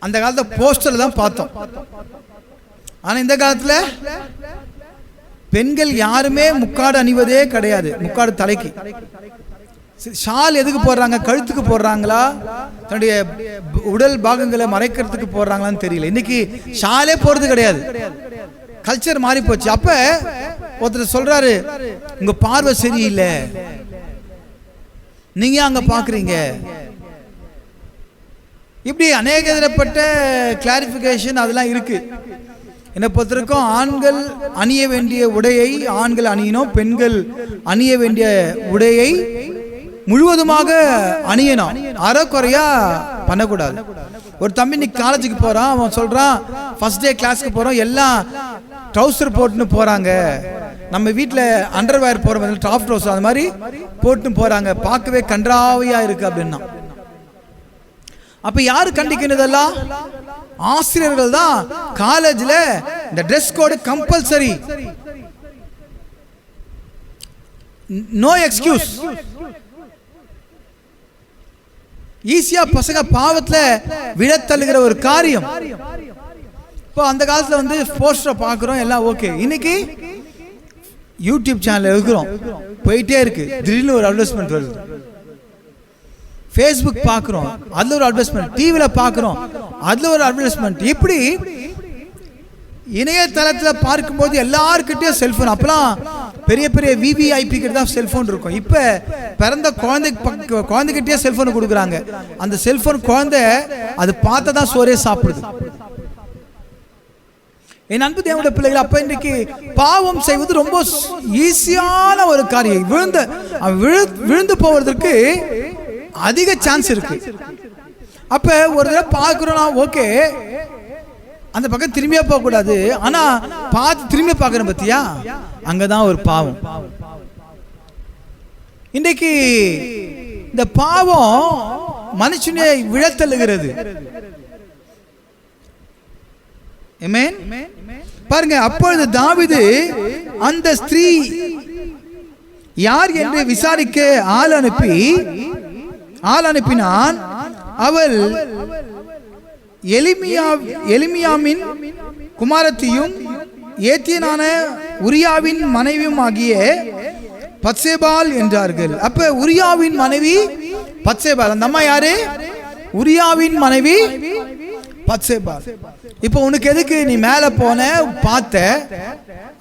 அந்த காலத்துல போஸ்டர்ல தான் பார்த்தோம். ஆனா இந்த காலத்துல பெண்கள் யாருமே முக்காடு அணிவதே கிடையாது. முக்காடு தலைக்கு, ஷால் எதுக்கு போடுறாங்க, கழுத்துக்கு போடுறாங்களா, தன்னுடைய உடல் பாகங்களை மறைக்கிறதுக்கு போடுறாங்களான்னு தெரியல. இன்னைக்கு ஷாலே போறது கிடையாது, கல்ச்சர் மாறி போச்சு. அப்ப ஒருத்தர் சொல்றாரு, உங்க பார்வை சரியில்லை, நீங்க அங்க பாக்குறீங்க. இப்படி அநேக தரப்பட்ட கிளாரிபிகேஷன் அதெல்லாம் இருக்கு. என்னை பொறுத்திருக்கும், ஆண்கள் அணிய வேண்டிய உடையை ஆண்கள் அணியணும், பெண்கள் அணிய வேண்டிய உடையை முழுவதுமாக அணியணும், அறக்குறையா பண்ணக்கூடாது. ஒரு தம்பி இன்னைக்கு காலேஜுக்கு போறான், அவன் சொல்றான் ஃபர்ஸ்ட் டே கிளாஸ்க்கு போறோம், எல்லாம் ட்ரௌசர் போட்டுன்னு போறாங்க, நம்ம வீட்டில் அண்டர்வேர் போற மாதிரி டாப் ட்ரோஸ் அது மாதிரி போட்டு போறாங்க, பார்க்கவே கன்றாவியா இருக்கு அப்படின்னா. அப்ப யாரு கண்டிக்கிறதெல்லாம்? ஆசிரியர்கள் தான். காலேஜ்ல இந்த dress code compulsory, no excuse. ஈஸியா பசங்க பாவத்துல விழத்தள்ளுகிற ஒரு காரியம். இப்போ அந்த காலத்துல வந்து போஸ்டரை பார்க்குறோம், எல்லாம் ஓகே. இன்னைக்கு யூடியூப் சேனல் இருக்கிறோம், போயிட்டே இருக்கு, திடீர்னு ஒரு அட்வர்டைஸ்மெண்ட் வருது. ஃபேஸ்புக் பார்க்குறோம், அதுல ஒரு அட்வர்டைஸ்மெண்ட். டிவியில பார்க்குறோம், அதுல ஒரு அட்வர்டைஸ்மெண்ட். இப்படி இணையதளத்தில் பார்க்கும்போது எல்லாருக்கிட்டையும் செல்போன். அப்பெல்லாம் பெரிய பெரிய விவிஐபி கிட்ட தான் செல்போன் இருக்கும். இப்ப பிறந்த குழந்தைகிட்டே செல்போன் கொடுக்குறாங்க. அந்த செல்போன் குழந்தை அது பார்த்து தான் சோறே சாப்பிடுது. என் அன்பு தேவனுடைய பிள்ளைகள், அப்ப இன்றைக்கு பாவம் செய்வது ரொம்ப ஈஸியான ஒரு காரியம். விழுந்து போவதற்கு அதிக சான்ஸ் இருக்கு. அப்ப ஒரு தடவை பார்க்கிறோம்னா ஓகே, அந்த பக்கம் திரும்பியா போக கூடாது. ஆனா பார்த்து திரும்பி பார்க்கிறேன் பத்தியா, அங்கதான் ஒரு பாவம். இன்றைக்கு இந்த பாவம் மனுஷனை விழத்தள்ளுகிறது. ஆமென். பாருங்க, அப்பொழுது தாவீது அந்த ஸ்திரீ யார் என்று விசாரிக்க ஆள் அனுப்பினான். அவள் எலிமியாமின் குமாரத்தியும் ஏத்தியனான உரியாவின் மனைவியும் ஆகிய பத்சேபாள் என்றார்கள். அப்ப உரியாவின் மனைவி பத்சேபாள். அந்த அம்மா யாரு? உரியாவின் மனைவி பத்சேபாள். இப்போ உனக்கு எதுக்கு நீ மேல போன பார்த்த?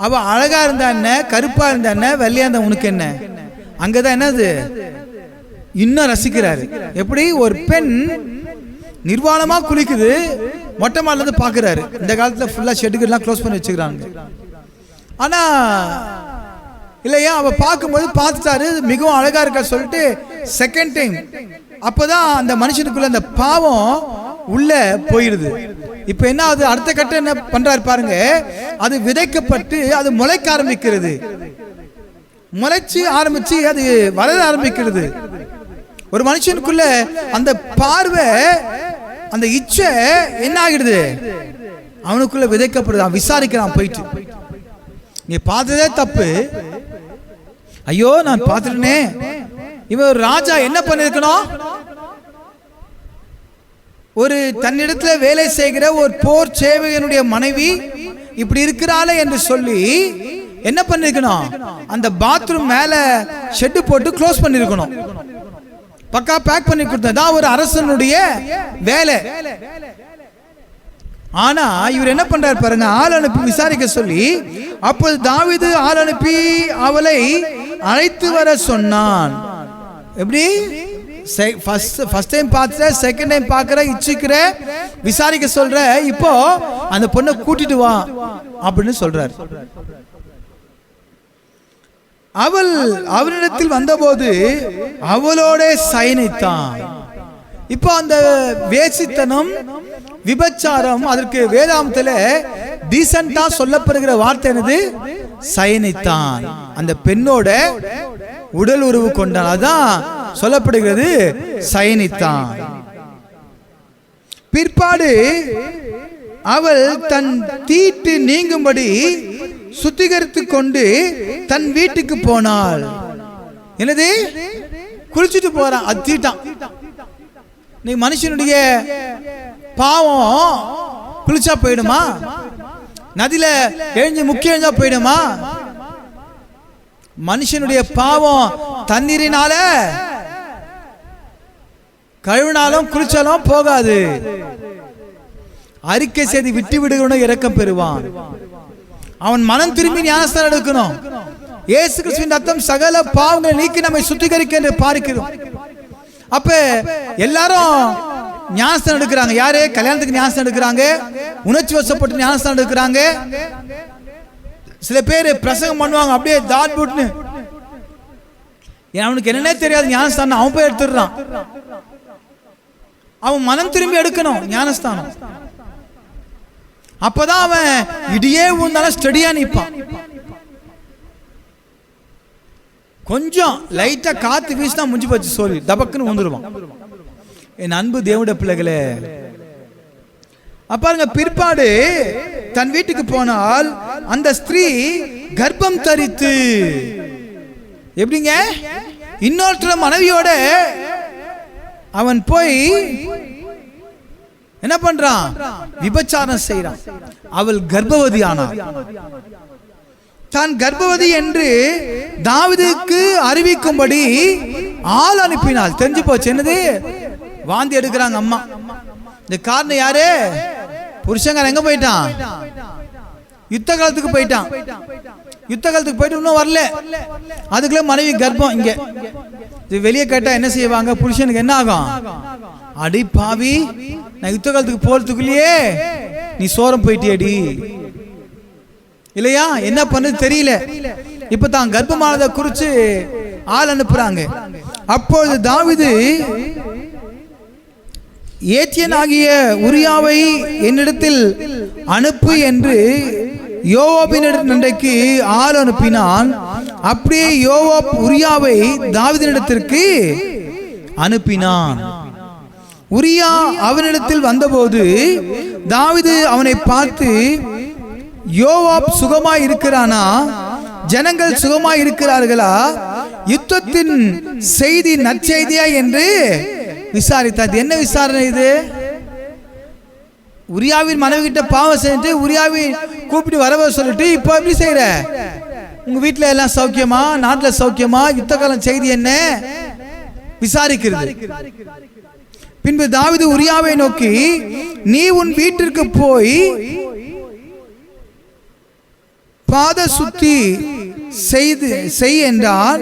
அவ அழகா இருந்தா என்ன, கருப்பா இருந்தா என்ன, வெள்ளையா இருந்தா உனக்கு என்ன? அங்கதான் என்னது இன்னும் ரசிக்கிறாரு. எப்படி ஒரு பெண் நிர்வாணமா குளிக்குது, மொட்டை மாடில இருந்து பாக்குறாரு. இந்த காலத்துல ஃபுல்லா ஷெட்டுக்கெல்லாம் க்ளோஸ் பண்ணி வச்சுக்கிறாங்க. ஆனா இல்லையா, அவ பார்க்கும்போது பார்த்துட்டாரு, மிகவும் அழகா இருக்கா சொல்லிட்டு செகண்ட் டைம். அப்பதான் அந்த மனுஷனுக்குள்ள அந்த பாவம் உள்ள போயிடுது. இப்ப என்ன ஆகுது? அடுத்த கட்டம் என்ன பண்றாரு பாருங்க, அது விதைக்கப்பட்டு அது முளைக்க ஆரம்பிக்கிறது. முளைச்சு ஆரம்பிச்சு அது வளர ஆரம்பிக்கிறது. ஒரு மனுஷனுக்குள்ள அந்த பார்வை, அந்த இச்சை என்ன ஆகிடுது? அவனுக்குள்ள விதைக்கப்படுது. அவன் விசாரிக்கிறான் போயிட்டு, நீ பார்த்ததே தப்பு, ஐயோ நான் பார்த்துட்டேனே. இவன் ஒரு ராஜா என்ன பண்ணிருக்கணும்? ஒரு தன்னிடத்துல வேலை செய்கிற ஒரு போர் சேவகனுடைய மனைவி இப்படி இருக்கிறாளே என்று சொல்லி என்ன பண்ணிருக்கணும்? அந்த பாத்ரூம் மேல ஷெட் போட்டு க்ளோஸ் பண்ணிருக்கணும், பக்கா பேக் பண்ணி கொடுத்ததான் ஒரு அரசனுடைய வேலை. ஆனா இவர் என்ன பண்றாரு பாருங்க, ஆள் அனுப்பி விசாரிக்க சொல்லி. அப்போது தாவீது ஆள் அனுப்பி அவளை அழைத்து வர சொன்னான். எப்படி? ஃபர்ஸ்ட் டைம் பார்த்துற, செகண்ட் டைம் பார்க்கிற, இச்சிக்கிற, விசாரிக்க சொல்ற, இப்போ அந்த பொண்ணை கூட்டிட்டு வா அப்படின்னு சொல்றாரு. அவள் அவரிடத்தில் வந்தபோது அவளோட சயனித்தான். இப்போ அந்த வேசித்தனம், விபச்சாரம், அதற்கு வேதாந்தத்துல டீசென்ட்டா சொல்லப்படுகிற வார்த்தை என்னது? சயனித்தான். அந்த பெண்ணோட உடல் உறவு கொண்டான், அதான் சொல்லப்படுகிறது சயனித்தான். பிற்பாடு அவள் தன் தீட்டு நீங்கும்படி சுத்திகரித்து கொண்டு தன் வீட்டுக்கு போனாள். என்னது? குளிச்சுட்டு போறான், அது தீட்டான். நீ மனுஷனுடைய பாவம் குளிச்சா போயிடுமா? நதியில எழுந்து முக்கிய எழுந்தா போயிடுமா? மனுஷனுடைய பாவம் தண்ணீரினால கழுவினாலும் குளிச்சாலும் போகாது. அறிக்கை செய்து விட்டு விடுகிறவனும் இரக்கம் பெறுவான். அவன் மனம் திரும்பி ஞானஸ்தானம் எடுக்கணும். இயேசு கிறிஸ்துவின் ரத்தம் சகல பாவங்களை நீக்கி நம்மை சுத்திகரிக்க என்று பார்க்கிறோம். அப்ப எல்லாரும் ஞானஸ்தானம் எடுக்கிறாங்க. யாரு? கல்யாணத்துக்கு ஞானஸ்தானம் எடுக்கிறாங்க, உணர்ச்சி வசப்பட்டு ஞானஸ்தானம் எடுக்கிறாங்க. சில பேர் பிரசங்கம் பண்ணுவாங்க அப்படியே தாட் போட்டுன்னு, அவனுக்கு என்னன்னே தெரியாது ஞானஸ்தானம், அவன் போய் எடுத்துடுறான். அவன் மனம் திரும்பி எடுக்கணும் ஞானஸ்தானம். அப்பதான் அவன் இடியே ஊந்தாலும் ஸ்டடியா நிற்பான். கொஞ்சம் லைட்டா காத்து வீசினா முடிஞ்சு போச்சு, சோறு தபக்குன்னு ஊந்துருவான். என் அன்பு தேவனுடைய பிள்ளைகளே, பாருங்க, பிற்பாடு தன் வீட்டுக்கு போனால் அந்த ஸ்திரீ கர்ப்பம் தரித்து, எப்படிங்க, இன்னொருத்தர் மனைவியோட அவன் போய் என்ன பண்றான், விபச்சாரம் செய்யறான். அவள் கர்ப்பவதி ஆனாள். தான் கர்ப்பவதி என்று தாவீதுக்கு அறிவிக்கும்படி ஆள் அனுப்பினாள். தெரிஞ்சு போச்சு, என்னது, வாந்தி எடுக்கிறாங்க அம்மா. இந்த காரணம் யாரு, புருஷங்க எங்க போயிட்டான், யுத்த காலத்துக்கு போயிட்டான். யுத்த காலத்துக்கு போயிட்டு இன்னும் வரல, அதுக்குள்ள மனைவி கர்ப்பம். இங்க வெளியே கேட்டா என்ன செய்வாங்க, புருஷனுக்கு என்ன ஆகும், அடி பாவி, நான் யுத்த காலத்துக்கு போறதுக்குள்ளேயே நீ சோரம் போயிட்டியடி, இல்லையா, என்ன பண்ணது தெரியல. இப்ப தான் கர்ப்பமானதை குறிச்சு ஆள் அனுப்புறாங்க. அப்பொழுது தாவீது, ஏத்தியன் ஆகிய உரியாவை என்னிடத்தில் அனுப்பு என்று யோவாபினிடத்திற்கு ஆள் அனுப்பினான். அப்படியே யோவாப் உரியாவை தாவீதினிடத்திற்கு அனுப்பினான். உரியா அவனிடத்தில் வந்தபோது தாவீது அவனை பார்த்து, யோவாப் சுகமாய் இருக்கிறானா, ஜனங்கள் சுகமாய் இருக்கிறார்களா, யுத்தத்தின் செய்தி நற்செய்தியா என்று விசாரித்தார். என்ன விசாரணை இது, உரியாவின் மனைவி கிட்ட பாவம் செஞ்சு உரியாவை கூப்பிட்டு வரவ சொல்லிட்டு இப்போ எப்படி செய்யற, உங்க வீட்டுல எல்லாம் சௌக்கியமா, நாட்டுல சௌக்கியமா, யுத்த காலம் செய்தி என்ன விசாரிக்கிறது. பின்பு தாவீது உரியாவை நோக்கி, நீ உன் வீட்டிற்கு போய் பாத சுத்தி செய் என்றார்.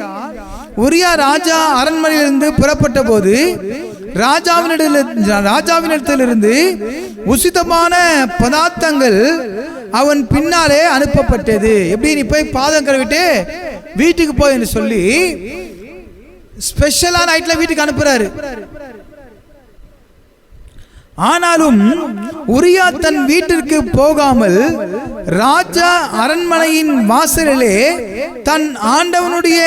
உரியா ராஜா அரண்மனையிலிருந்து புறப்பட்ட போது ராஜாவினிடத்திலிருந்து உசிதமான பதார்த்தங்கள் அவன் பின்னாலே அனுப்பப்பட்டது. எப்படி, நீ போய் பாதம் கழுவிட்டு வீட்டுக்கு போய் என்று சொல்லி ஸ்பெஷலான ஐட்ல வீட்டுக்கு அனுப்புறாரு. ஆனாலும் உரியா தன் வீட்டிற்கு போகாமல் ராஜா அரண்மனையின் வாசலிலே தன் ஆண்டவனுடைய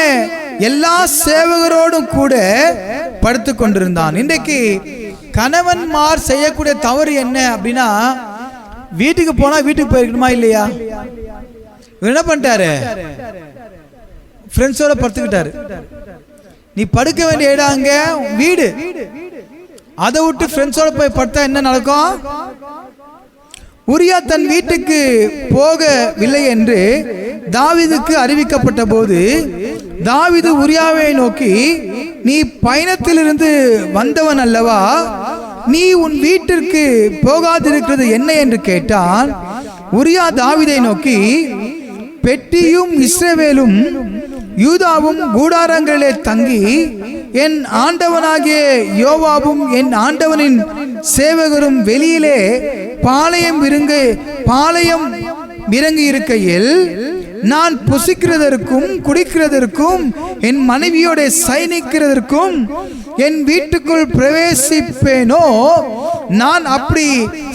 எல்லா சேவகரோடும் கூட படுத்து கொண்டிருந்தான். இன்றைக்கு கணவன்மார் செய்யக்கூடிய தவறு என்ன அப்படின்னா, வீட்டுக்கு போனா வீட்டுக்கு போயிருக்கணுமா இல்லையா, என்ன பண்ணிட்டாரு, ஃப்ரெண்ட்ஸோட படுத்துக்கிட்டாரு. நீ படுக்க வேண்டிய இடம் அங்க வீடு, அதை விட்டு ஃப்ரெண்ட்ஸோட போய் படுத்தா என்ன நடக்கும். உரியா தன் வீட்டுக்கு போகவில்லை என்று தாவீதுக்கு அறிவிக்கப்பட்ட போது தாவீது உரியாவை நோக்கி, நீ பயணத்திலிருந்து வந்தவன் அல்லவா, நீ உன் வீட்டிற்கு போகாதிருக்கிறது என்ன என்று கேட்டான். உரியா தாவீதை நோக்கி, பெட்டியும் இஸ்ரவேலும் யூதாவும் கூடாரங்களிலே தங்கி என் ஆண்டவனாகிய யோவாபும் என் ஆண்டவனின் சேவகரும் வெளியிலே பாளையம் இறங்கி இருக்கையில் நான் புசிக்கிறதற்கும் குடிக்கிறதற்கும் என் மனைவியோட சயனிக்கிறதற்கும் என் வீட்டுக்குள் பிரவேசிப்பேனோ, நான் அப்படி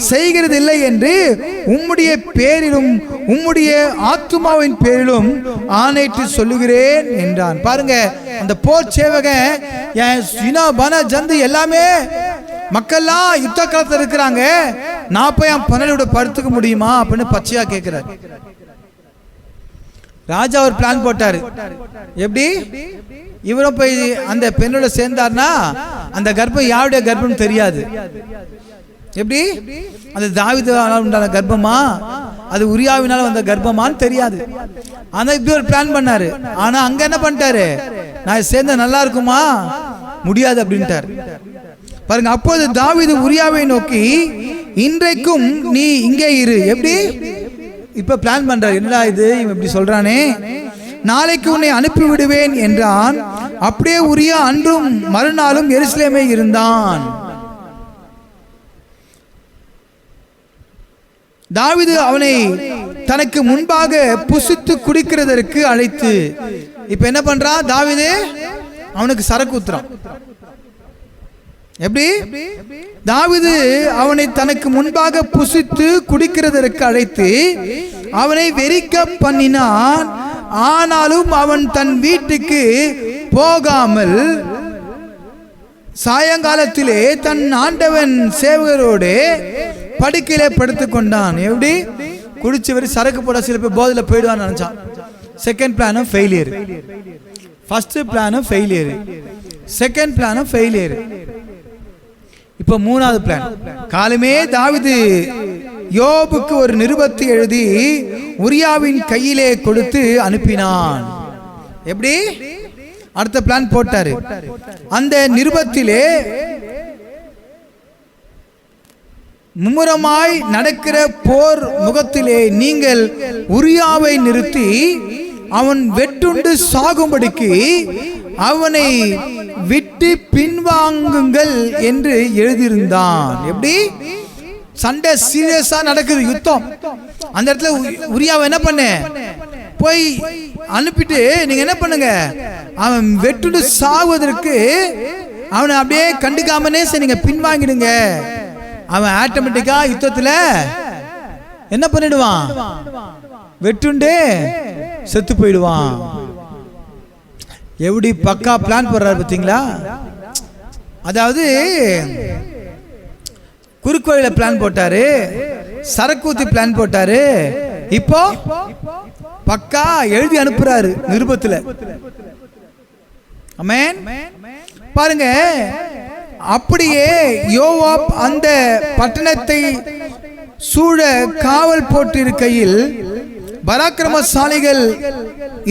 செய்கிறதில்லை என்று உம்முடைய பேரிலும் உம்முடைய ஆத்துமாவின் பேரிலும் ஆணையிட்டு சொல்லுகிறேன் என்றான். பாருங்க, அந்த போர் சேவகன் ஜந்து எல்லாமே மக்கள்லாம் யுத்த காலத்தில் இருக்கிறாங்க, நான் போய் என் பனலோட படுத்துக்க முடியுமா அப்படின்னு பச்சையா கேட்கிறார். ராஜா ஒரு பிளான் போட்டாரு. எப்படி, இவரும் போய் அந்த பெண்ணோட சேர்ந்தார்னா அந்த கர்ப்பம் யாருடைய கர்ப்பம் தெரியாது. எப்படி, அது தாவீதுவால உண்டான கர்ப்பமா, அது உரியாவினால வந்த கர்ப்பமான்னு தெரியாது. ஆனா இப்படி ஒரு பிளான் பண்ணாரு. ஆனா அங்க என்ன பண்ணிட்டாரு, நான் சேர்ந்த நல்லா இருக்குமா, முடியாது அப்படின்ட்டாரு. பாருங்க, அப்போது தாவீது உரியாவை நோக்கி, இன்றைக்கும் நீ இங்கே இரு. எப்படி, இப்ப பிளான் பண்றாரு, என்னடா இது இவன் இப்படி சொல்றானே, நாளைக்கு உன்னை அனுப்பி விடுவேன் என்றான். அப்படியே உரியா அன்றும் மறுநாளும் எருசலேமே இருந்தான். தாவீது அவனை தனக்கு முன்பாக புசித்து குடிக்கிறதற்கு அழைத்து, இப்ப என்ன பண்றான் தாவீது, அவனுக்கு சரக்கு ஊத்துறான். எப்படி, தாவீது அவனை தனக்கு முன்பாக புசித்து குடிக்கிறதற்கு அழைத்து அவனை வெறிக்க பண்ணினான். ஆனாலும் அவன் தன் வீட்டுக்கு போகாமல் சாயங்காலத்திலே தன் ஆண்டவன் சேவகரோடு படுக்கையிலே படுத்துக் கொண்டான். எப்படி? குடிச்சு வரை சரக்கு போட சில பேர் போதையில போயிடுவான்னு நினைச்சான். செகண்ட் பிளானும் ஃபெயிலியர். ஃபர்ஸ்ட் பிளானும் ஃபெயிலியர், செகண்ட் பிளானும் ஃபெயிலியர். இப்ப மூணாவது பிளான். காலமே தாவீது யோபுக்கு ஒரு நிருபத்தை எழுதி உரியாவின் கையிலே கொடுத்து அனுப்பினான். எப்படி? அடுத்த பிளான் போட்டாரு. அந்த நிருபத்திலே மும்முரமாய் நடக்கிற போர் முகத்திலே நீங்கள் உரியாவை நிறுத்தி அவன் வெட்டுண்டு சாகும்படிக்கு அவனை விட்டு பின்வாங்குங்கள் என்று எழுதியிருந்தான். எப்படி? சண்டை சீரியஸா நடக்குது, யுத்தம். அந்த இடத்துல உரியாவை என்ன பண்ண போய் அனுப்பிட்டு நீங்க என்ன பண்ணுங்க, அவன் வெட்டுண்டு சாகுவதற்கு அவனை அப்படியே கண்டுக்காமனே நீங்க பின்வாங்கிடுங்க. அவன் ஆட்டோமேட்டிக்கா யுத்தத்துல என்ன பண்ணிடுவான், வெட்டுண்டே செத்து போயிடுவான். எப்படி பக்கா பிளான் போடுறாரு பாத்தீங்களா? அதாவது குறுக்கோயில பிளான் போட்டாரு, சரக்கூத்தி பிளான் போட்டாரு, இப்போ பக்கா எழுதி அனுப்புறாரு நிருபத்துல. ஆமென். பாருங்க, அப்படியே யோவாப் அந்த பட்டணத்தை சூழ காவல் போட்டு இருக்கையில் பராக்கிரமசாலிகள்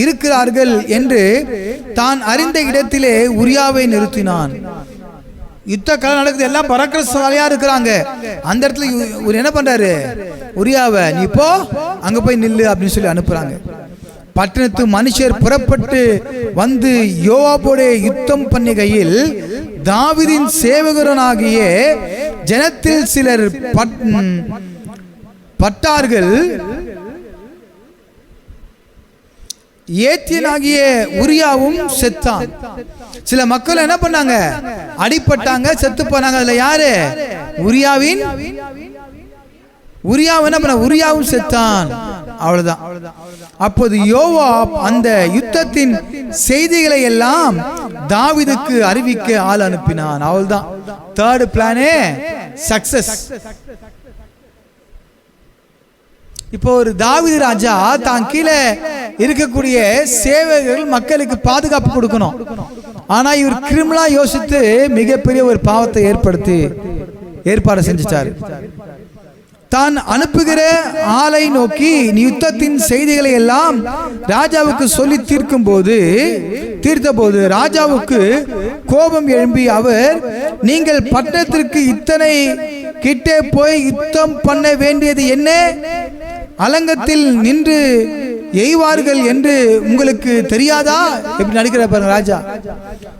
இருக்கிறார்கள் என்று தான் அறிந்த இடத்திலே உரியாவை நிறுத்தினான். யுத்த காலம் நடக்குது, எல்லாம் பராக்கிரமசாலியா இருக்கிறாங்க. அந்த இடத்துல என்ன பண்றாரு, உரியாவை நீ போ அங்க போய் நில்லு அப்படின்னு சொல்லி அனுப்புறாங்க. பட்டணத்து மனுஷர் புறப்பட்டு வந்து யோவாபோட யுத்தம் பண்ணுகையில் தாவீதின் சேவகரனாகிய ஜனத்தில் சிலர் பட்டார்கள். ஏத்தியனாகிய உரியாவும் செத்தான். சில மக்கள் என்ன பண்ணாங்க, அடிபட்டாங்க, செத்து போனாங்க. அதுல யாரு? உரியாவும் என்ன பண்ண, உரியாவும் செத்தான். அவ்வளவுதான். அப்போது யோவாப் அந்த யுத்தத்தின் செய்திகளை எல்லாம் தாவீதுக்கு அறிவிக்க ஆள் அனுப்பினான். அவ்வளவுதான். தேர்ட் பிளானே சக்சஸ். இப்போ ஒரு தாவீது ராஜா தான் கீழே இருக்கக்கூடிய சேவகர்கள் மக்களுக்கு பாதுகாப்பு கொடுக்கணும். ஆனா இவர் கிரிமினலா யோசித்து மிகப்பெரிய ஒரு பாவத்தை ஏற்பாடு செஞ்சிட்டாரு. தான் அனுப்புகிற ஆளை நோக்கி நீ யுத்தத்தின் செய்திகளை எல்லாம் ராஜாவுக்கு சொல்லி தீர்த்த போது ராஜாவுக்கு கோபம் எழும்பி அவர், நீங்கள் பட்டணத்திற்கு இத்தனை கிட்டே போய் யுத்தம் பண்ண வேண்டியது என்ன? அலங்கத்தில் நின்று எய்வார்கள் என்று உங்களுக்கு தெரியாதா? எப்படி நடிக்கிற பாருங்க ராஜா.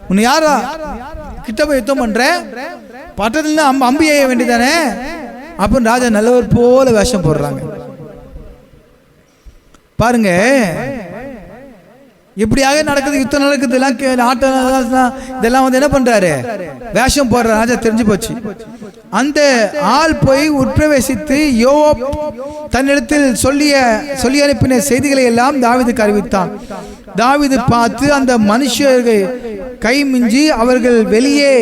உன்னை யாரா கிட்ட போய் யுத்தம் பண்ற, பட்டணத்துல அம்பி எய்ய வேண்டியதானே? அப்ப ராஜா நல்லவர் போல வேஷம் போடுறாங்க. பாருங்க, இப்படியாக நடக்குது, யுத்தம் நடக்குது, இதெல்லாம் வந்து என்ன பண்றாரு, வேஷம் போடுற ராஜா தெரிஞ்சு போச்சு. அந்த ஆள் போய் உட்பிரவேசித்து யோவாப் தன்னிடத்தில் சொல்லி அனுப்பின செய்திகளை எல்லாம் தாவீதுக்கு அறிவித்தான். தாவீது பார்த்து அந்த மனுஷர்கள் கை மிஞ்சி அவர்கள் வெளியே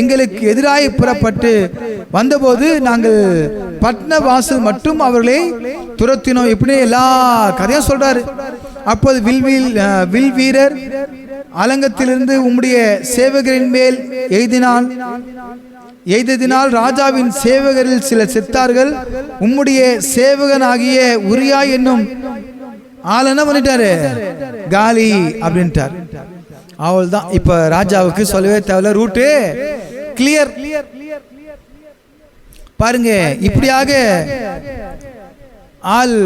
எங்களுக்கு எதிராக புறப்பட்டு வந்தபோது நாங்கள் பட்டண வாசல் மட்டும் அவர்களை துரத்தினோம். இப்படி எல்லா கதையும் சொல்றாரு. அப்போது வில் வீரர் அலங்கத்திலிருந்து உம்முடைய சேவகரின் மேல் எய்ததினால் ராஜாவின் சேவகரில் சிலர் செத்தார்கள். உம்முடைய சேவகனாகிய உரியா என்னும் ஆள் என்ன பண்ணிட்டாரு, காலி அப்படின்ட்டார். அவள் தான். இப்ப ராஜாவுக்கு சொல்லவே தேவையில்ல, ரூட்டு கிளியர். பாருங்க, இப்படியாக ஆள்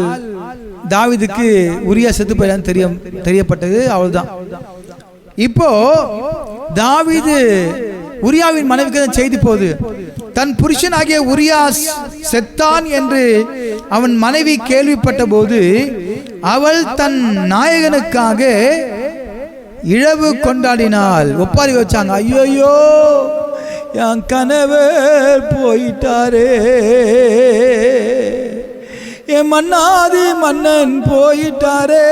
தாவீதுக்கு உரியா செத்து போயிடான்னு தெரியப்பட்டது. அவள்தான். இப்போ தாவீது உரியாவின் மனைவிக்கு செய்தி போகுது. தன் புருஷனாகிய உரியா செத்தான் என்று அவன் மனைவி கேள்விப்பட்ட போது அவள் தன் நாயகனுக்காக இழவு கொண்டாடினாள். ஒப்பாரி வச்சாங்க. ஐயோ, என் கணவர் போயிட்டாரே, என் மன்னாதி மன்னன் போயிட்டாரே,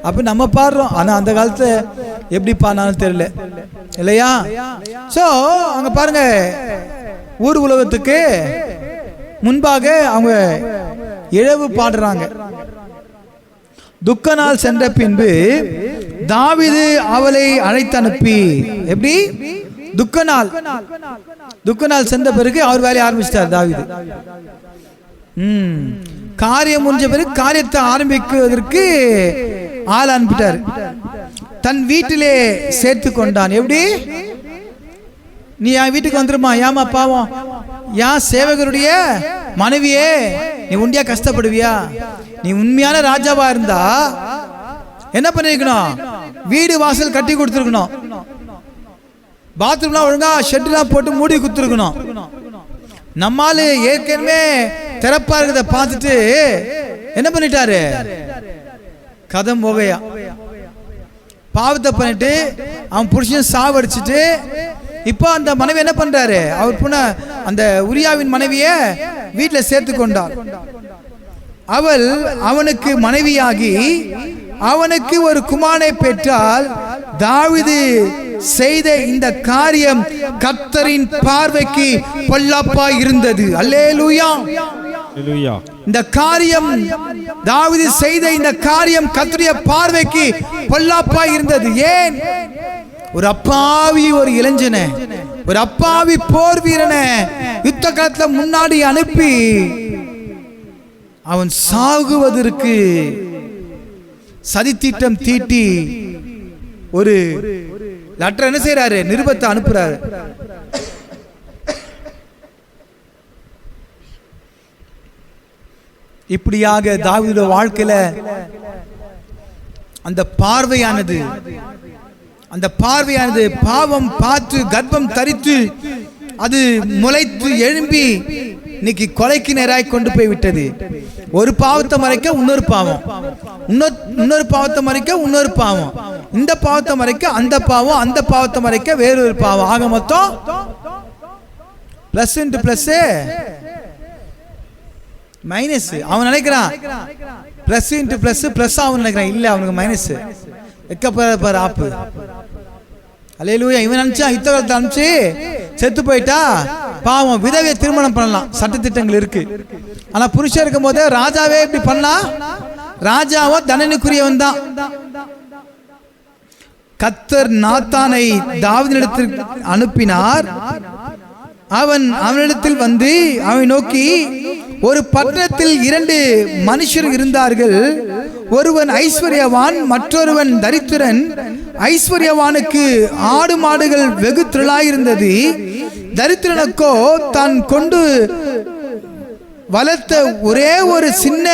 அப்ப நம்ம பாடுறோம், ஆனா அந்த காலத்துல எப்படி பாடினாலும் தெரியல இல்லையா? சோ அங்க பாருங்க, ஊர் உலகத்துக்கு முன்பாக அவங்க இழவு பாடுறாங்க. துக்க நாள் சென்ற பின்பு தாவீது அவளை அழைத்து அனுப்பி, எப்படி துக்க நாள் சென்ற பிறகு அவர் வேலையை ஆரம்பிச்சிட்டார் தாவீது. காரியம் முடிஞ்ச பிறகு காரியத்தை ஆரம்பிக்குவதற்கு ஆள் அனுப்பிட்டார். தன் வீட்டிலே சேர்த்து கொண்டான். எப்படி? நீ என் வீட்டுக்கு வந்துருமா, ஏமா பாவம், ஏன் சேவகருடைய மனைவியே நீ உண்டியா கஷ்டப்படுவியா? நீ உண்மையான ராஜாவா இருந்தா என்ன பண்ணிருக்கணும்? வீடு வாசல் கட்டி கொடுத்துருக்கணும், பாத்ரூம்லாம் ஒழுங்கா ஷெட்லாம் போட்டு மூடி கொடுத்துருக்கணும். நம்மால ஏற்கனவே திறப்பா இருக்கிறத பார்த்துட்டு என்ன பண்ணிட்டாரு? கதம் போகையா பாவத்தை பண்ணிட்டு அவன் புருஷன் சாவடிச்சுட்டு இப்போ அந்த மனைவி என்ன பண்றாரு? அவர் புன அந்த உரியாவின் மனைவிய வீட்டில் சேர்த்து கொண்டார். அவள் அவனுக்கு மனைவியாகி அவனுக்கு ஒரு குமாரனை பெற்றால். தாவீது செய்த இந்த காரியம் கர்த்தரின் பார்வைக்கு பொல்லாப்பா இருந்தது. அல்லேலூயா. இந்த காரியம் தாவீது செய்த இந்த காரியம் கர்த்தருடைய பார்வைக்கு பொல்லாப்பா இருந்தது. ஏன்? ஒரு அப்பாவி ஒரு இளைஞனை, ஒரு அப்பாவி போர் வீரனை யுத்த காலத்துல முன்னாடி அனுப்பி அவன் சாகுவதற்கு சதித்திட்டம் தீட்டி ஒரு லெட்டர் என்ன செய்யறாரு? நிருபத்தை அனுப்புறாரு. இப்படியாக தாவீது வாழ்க்கையில அந்த பார்வையானது பாவம் பார்த்து கர்ப்பம் தரித்து அது முளைத்து எழும்பி இன்னைக்கு கொலைக்கு நேராய் கொண்டு போய் விட்டது. ஒரு பாவத்தை மறைக்க இன்னொரு பாவம், இன்னொரு பாவத்தை மறைக்க இன்னொரு பாவம், இந்த பாவத்தை மறைக்க அந்த பாவம், அந்த பாவத்தை மறைக்க வேறொரு பாவம். ஆக மொத்தம் பிளஸ் இன்டு பிளஸ் மைனஸ். அவன் நினைக்கிறான் பிளஸ் இன்டு பிளஸ் பிளஸ், அவன் நினைக்கிறான் இல்ல அவனுக்கு மைனஸ். எக்கப்பாரு ஆப்பு. அல்லேலூயா. இவன் நினைச்சா யுத்த காலத்தை அனுப்பிச்சு செத்து போயிட்டா பாவம், விதவையை திருமணம் பண்ணலாம், சட்டத்திட்டங்கள் இருக்கு. ஆனா புருஷன் இருக்கும் போதே ராஜாவே இப்படி பண்ணா, ராஜாவோ தண்டனைக்குரியவன் தான். கர்த்தர் நாத்தானை தாவீதினிடத்தில் அனுப்பினார். அவன் அவனிடத்தில் வந்து அவனை நோக்கி, ஒரு பட்டணத்தில் 2 மனுஷர் இருந்தார்கள். ஒருவன் ஐஸ்வர்யவான், மற்றொருவன் தரித்திரன். ஐஸ்வர்யவானுக்கு ஆடு மாடுகள் வெகு திரளாயிருந்தது. தரித்திரனுக்கோ தான் கொண்டு வளர்த்த ஒரே ஒரு சின்ன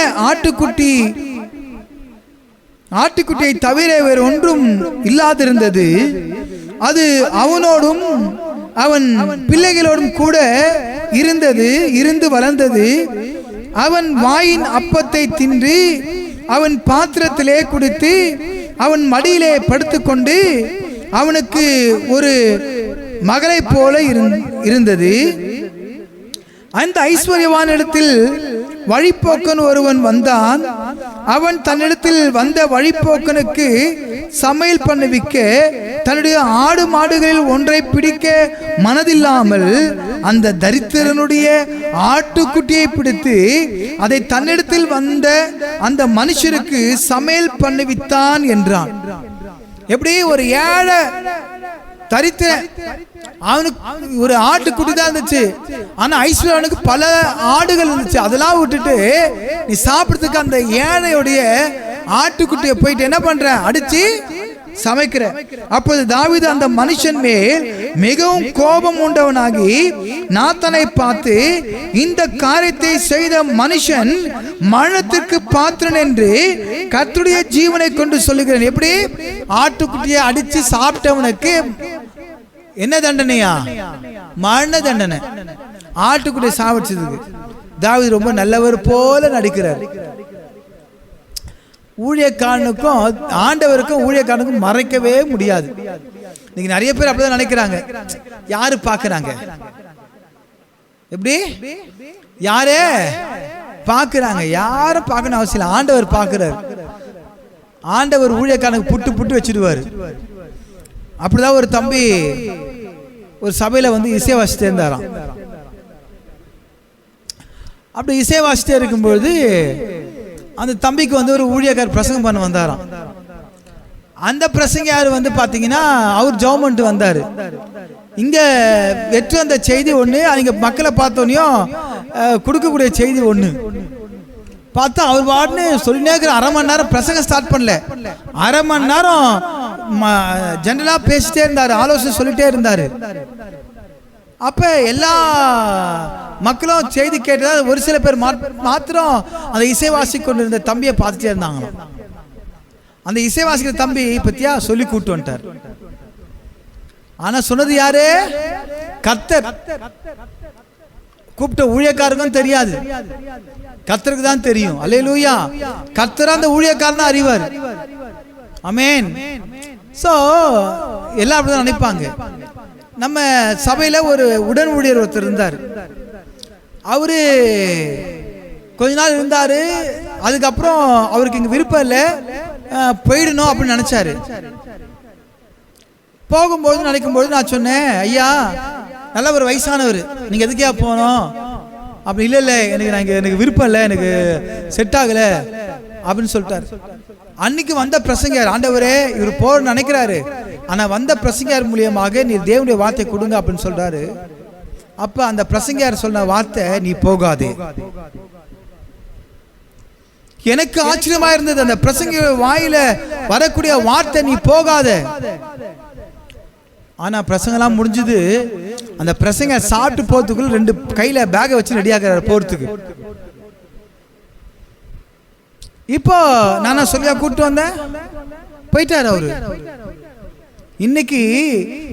ஆட்டுக்குட்டியை தவிர வேறு ஒன்றும் இல்லாதிருந்தது. அது அவனோடும் அவன் பிள்ளைகளோடும் கூட இருந்து வளர்ந்தது. அவன் வாயின் அப்பத்தை தின்று அவன் பாத்திரத்திலே குடித்து அவன் மடியிலே படுத்துக்கொண்டு அவனுக்கு ஒரு மகளை போல இருந்தது. அந்த ஐஸ்வர்யவானிடத்தில் வழிப்போக்கன் ஒருவன் வந்தான். அவன் தன்னிடத்தில் வந்த வழிப்போக்கனுக்கு சமையல் பண்ணுவிக்க தன்னுடைய ஆடு மாடுகளில் ஒன்றை பிடிக்க மனதில்லாமல் அந்த தரித்திரனுடைய ஆட்டுக்குட்டியை பிடித்து அதை தன்னிடத்தில் வந்த அந்த மனுஷருக்கு சமையல் பண்ணுவித்தான் என்றான். எப்படி? ஒரு ஏழை தரித்திர அவனுக்கு ஒரு ஆட்டுக்குட்டி தான் இருந்துச்சு, ஆனா ஐஸ்வர்யனுக்கு பல ஆடுகள் இருந்துச்சு. அதெல்லாம் விட்டுட்டு நீ சாப்பிடுறதுக்கு அந்த ஏழையுடைய ஆட்டுக்குட்டியை போயிட்டு என்ன பண்ற? அடிச்சு சமைக்கிற. அப்போது தாவீது அந்த மனுஷன் மேல் மிகவும் கோபம் உண்டவனாகி நாத்தானை பார்த்து, இந்த காரியத்தை செய்த மனுஷன் மரணத்திற்கு பாத்திரன் என்று கர்த்தருடைய ஜீவனை கொண்டு சொல்லுகிறேன். எப்படி? ஆட்டுக்குட்டியை அடிச்சு சாப்பிட்டவனுக்கு என்ன தண்டனையா? மரண தண்டனை. ஆட்டுக்குட்டியை சாப்பிடுச்சதுக்கு தாவீது ரொம்ப நல்லவர் போல நடிக்கிறார். ஊழியக்காரனுக்கும் ஆண்டவருக்கும் ஊழியக்காரனுக்கும் மறைக்கவே முடியாது. நீங்க நிறைய பேர் அப்படிதான் நினைக்கிறாங்க. யாரு பாக்குறாங்க? எப்படி? யாரே பாக்குறாங்க? யாரும் பார்க்கணும் அவசியம் இல்லை. ஆண்டவர் பாக்குறாரு. ஆண்டவர் ஊழியக்காரனுக்கு புட்டு புட்டு வச்சிடுவார். அப்படிதான் ஒரு தம்பி ஒரு சபையில வந்து இசை வாசிட்டே இருந்தாராம். அப்படி இசை வாசிட்டே இருக்கும்பொழுது அந்த தம்பிக்கு வந்து ஒரு ஊழியக்காரர் பிரசங்கம் பண்ண வந்தாராம். அந்த பிரசங்கியார் வந்து பாத்தீங்கன்னா அவர் ஜெபம் வந்தாரு. இங்க வெற்றி வந்த செய்தி ஒண்ணு, அங்க மக்களை பார்த்தோன்னையும் கொடுக்கக்கூடிய செய்தி ஒண்ணு. பார்த்தா அவர் பாட்டுன்னு சொல்லினே இருக்கிற. அரை மணி நேரம் பிரசங்கம் ஸ்டார்ட் பண்ணல, அரை மணி நேரம் ஜெனரலா பேசிட்டே இருந்தாரு, ஆலோசனை சொல்லிட்டே இருந்தாரு. அப்ப எல்லா மக்களும் செய்தி கேட்டதா, ஒரு சில பேர் மாத்திரம் அந்த இசைவாசி கொண்டிருந்த தம்பியை பார்த்துட்டே இருந்தாங்களாம். அந்த இசைவாசிக்கிற தம்பி பத்தியா சொல்லி கூட்டு வந்துட்டார். ஆனா சொன்னது யாரு? கர்த்தர். கூப்பிட்ட ஊழியக்காரருக்கும் தெரியாது, கர்த்தருக்கு தான் தெரியும். அல்லேலூயா. கர்த்தர் அந்த ஊழியக்காரன் தான் அறிவார். ஆமென். சோ எல்லாம் அப்படிதான் நினைப்பாங்க. நம்ம சபையில ஒரு உடன் ஊழியர் ஒருத்தர் இருந்தார். அவரு கொஞ்ச நாள் இருந்தாரு. அதுக்கப்புறம் அவருக்கு இங்க விருப்பம் இல்லை, போயிடணும் அப்படின்னு நினைச்சாரு. போகும்போது நினைக்கும்போது நான் சொன்னேன், ஐயா நல்ல ஒரு வயசானவர், நீங்க எதுக்கே போனோம் அப்படி. இல்லை இல்லை எனக்கு விருப்பம் இல்லை, எனக்கு செட் ஆகல அப்படின்னு சொல்லிட்டாரு. அன்னைக்கு வந்த பிரசங்கர், ஆண்டவரே இவர் போற நினைக்கிறாரு, ஆனா வந்த பிரசங்கர் மூலியமாக நீ தேவனுடைய வார்த்தை கொடுங்க அப்படின்னு சொல்றாரு. அப்ப அந்த பிரசங்கர் சொன்ன வார்த்தை, நீ போகாதே. எனக்கு ஆச்சரியமா இருந்தது. அந்த பிரசங்க வாயில வரக்கூடிய வார்த்தை, நீ போகாத. ஆனா பிரசங்கெல்லாம் முடிஞ்சது. அந்த பிரசங்க சாப்பிட்டு போறதுக்குள்ள 2 கையில பேக வச்சு ரெடியாகிறாரு போறதுக்கு. இப்போ நானா சொல்லியா கூப்பிட்டு வந்தேன், போயிட்டாரு அவரு. இன்னைக்கு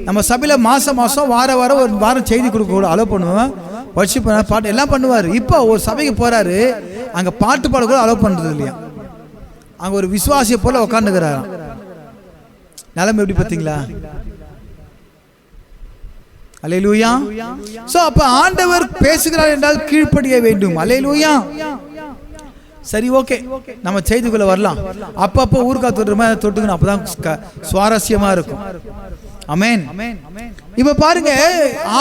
நம்ம சபையில மாசம் வாரம் ஒரு வாரம் செய்தி கொடுக்க அலோ பண்ணுவோம், வர்ஷிப் பாட்டு எல்லாம் பண்ணுவாரு. இப்போ ஒரு சபைக்கு போறாரு, அங்க பாட்டு பாட கூட அலோ பண்றது இல்லையா. அங்க ஒரு விசுவாசியை போல உட்காந்துக்கிறாராம். நிலைமை எப்படி பார்த்தீங்களா? அல்லேலூயா. சோ அப்ப ஆண்டவர் பேசுகிறார் என்றால் கீழ்ப்படிய வேண்டும். அல்லேலூயா. சரி, ஓகே, நம்ம செய்திக்குள்ள வரலாம். அப்பப்போ ஊர்கா தொட்டு மாதிரி தொட்டுக்கணும், அப்பதான் சுவாரஸ்யமா இருக்கும். ஆமென். இப்ப பாருங்க,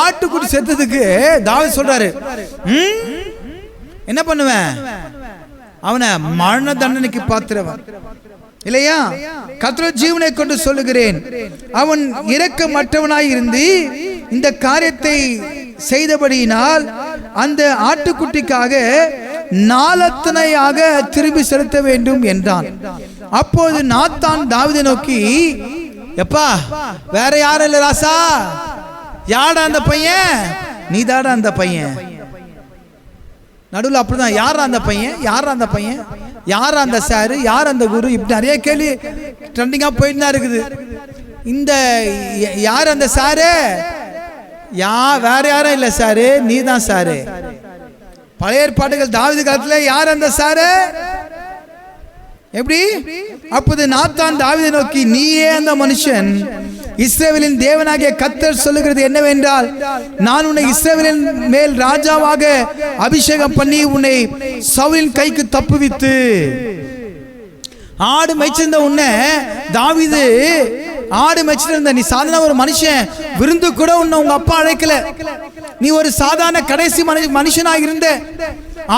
ஆட்டுக்குட்டி செத்ததுக்கு தாவீது சொல்றாரு, என்ன பண்ணுவேன்? அவனை மரண தண்டனைக்கு பாத்திரவன் இல்லையா? கர்த்தருடைய ஜீவனை கொண்டு சொல்லுகிறேன், அவன் இரக்கமற்றவனாய் இருந்து இந்த காரியத்தை செய்தபடியினால் அந்த ஆட்டுக்குட்டிக்காக நாலத்தனையாக திரும்பி செலுத்த வேண்டும் என்றான். அப்போது நாத்தான் தாவீதை நோக்கி, எப்பா வேற யாரும் இல்ல ராசா, யாடா அந்த பையன்? நீதாடா அந்த பையன். நடுவில் அப்படிதான், யார் அந்த பையன், யார் அந்த பையன், யார் அந்த சாரு, யார் அந்த குரு, இப்படி நிறைய கேள்வி ட்ரெண்டிங்கா போயிட்டு தான் இருக்குது. இந்த யார் அந்த சாரு? வேற யாரும் இல்ல சாரு, நீ தான் சாரு. பழைய ஏற்பாடுகள் தாவீது காலத்துல யார் அந்த சாரு? எப்படி? அப்போது நாத்தான் தாவீதை நோக்கி, நீயே அந்த மனுஷன். இஸ்ரவேலின் தேவனாகிய கர்த்தர் சொல்லுகிறது என்னவென்றால், நான் உன்னை இஸ்ரவேலின் மேல் ராஜாவாக அபிஷேகம் பண்ணி உன்னை சவுலின் கைக்கு தப்புவித்து, ஆடு மேய்ச்சிருந்த உன்னை தாவீது ஆடு மேய்ச்சிருந்த நீ சாதாரண ஒரு மனுஷன், விருந்து கூட உன்னை உங்க அப்பா அழைக்கல. நீ ஒரு சாதாரண கடைசி மனுஷனாக இருந்த,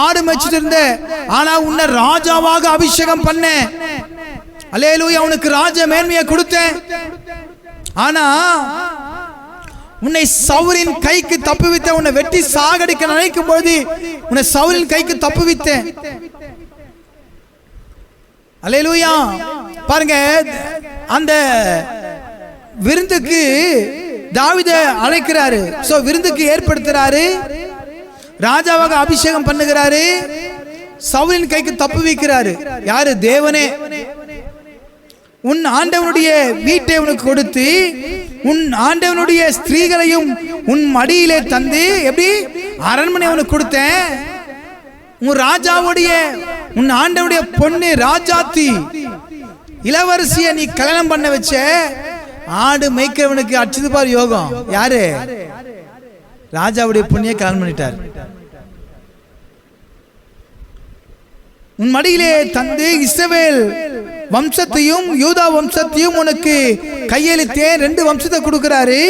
ஆடு மேய்ச்சிட்டு இருந்த. ஆனா உன்னை ராஜாவாக அபிஷேகம் பண்ண. அல்லேலூயா. உனக்கு ராஜ மேன்மையை கொடுத்தேன். ஆனா உன்னை சவுலின் கைக்கு தப்புவித்த, உன்னை வெட்டி சாகடிக்க நினைக்கும் போது உன்னை சவுலின் கைக்கு தப்புவித்தேன். அல்லேலூயா. பாருங்க, அந்த விருந்துக்கு தாவீதை அழைக்கிறாரு. சோ விருந்துக்கு ஏற்படுத்துறாரு, ராஜாவாக அபிஷேகம் பண்ணுகிறாரு, சவுலின் கைக்கு தப்பு வைக்கிறாரு. யாரு? தேவனே. உன் ஆண்டவனுடைய வீட்டை உனக்கு கொடுத்து, உன் ஆண்டவனுடைய ஸ்திரீகளையும் உன் மடியிலே தந்து, எப்படி அரண்மனை உனக்கு கொடுத்தேன். உன் ராஜாவுடைய, உன் ஆண்டவனுடைய பொண்ணு ராஜாத்தி இளவரசிய நீ கல்யாணம் பண்ண வச்ச. ஆடு மேய்க்கிறவனுக்கு அச்சுது பார் யோகம். யாரு? ராஜாவுடைய பொண்ணியை கல்யாணம் பண்ணிட்டார். உன் மடியிலே தந்து இஸ்ரவேல் வம்சத்தையும் யூதா வம்சத்தையும் உனக்கு கையளித்தேன். 2 வம்சத்தை கொடுக்கிறாரு.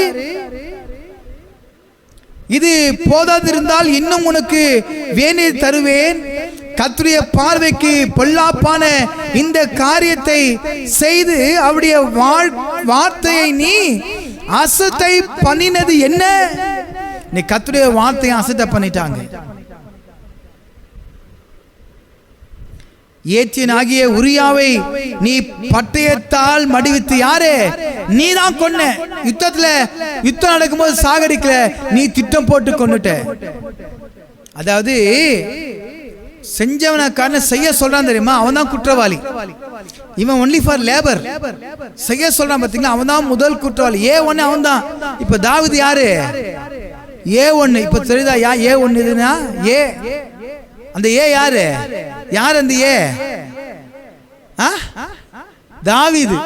இது போதாதிருந்தால் இன்னும் உனக்கு வேணி தருவேன். கர்த்தருடைய பார்வைக்கு பொல்லாப்பான இந்த காரியத்தை செய்து அவருடைய வார்த்தையை நீ அசட்டை பண்ணினது என்ன? நீ கர்த்தருடைய வார்த்தையை அசட்டை பண்ணிட்டாங்க. ஏத்தியனாகிய உரியாவை நீ பட்டயத்தால் மடிவித்து யாரு? நீ தான் கொன்ன. யுத்தம் நடக்கும்போது சாகடிக்கல, நீ திட்டம் போட்டு கொன்னுட்ட. அதாவது செஞ்சவன காரணம் செய்ய சொல்றான் தெரியுமா, அவன் தான் குற்றவாளி. இவன் ஒன்லி ஃபார் லேபர். செய்ய சொல்றான் பாத்தீங்களா, அவன் தான் முதல் குற்றவாளி. A1 அவன் தான். இப்ப தாவீது யாரு? A1. இப்ப தெரியுதா A1 இதுனா? ஏ அந்த ஏ யாரு? யார் அந்த ஏ? தாவீது.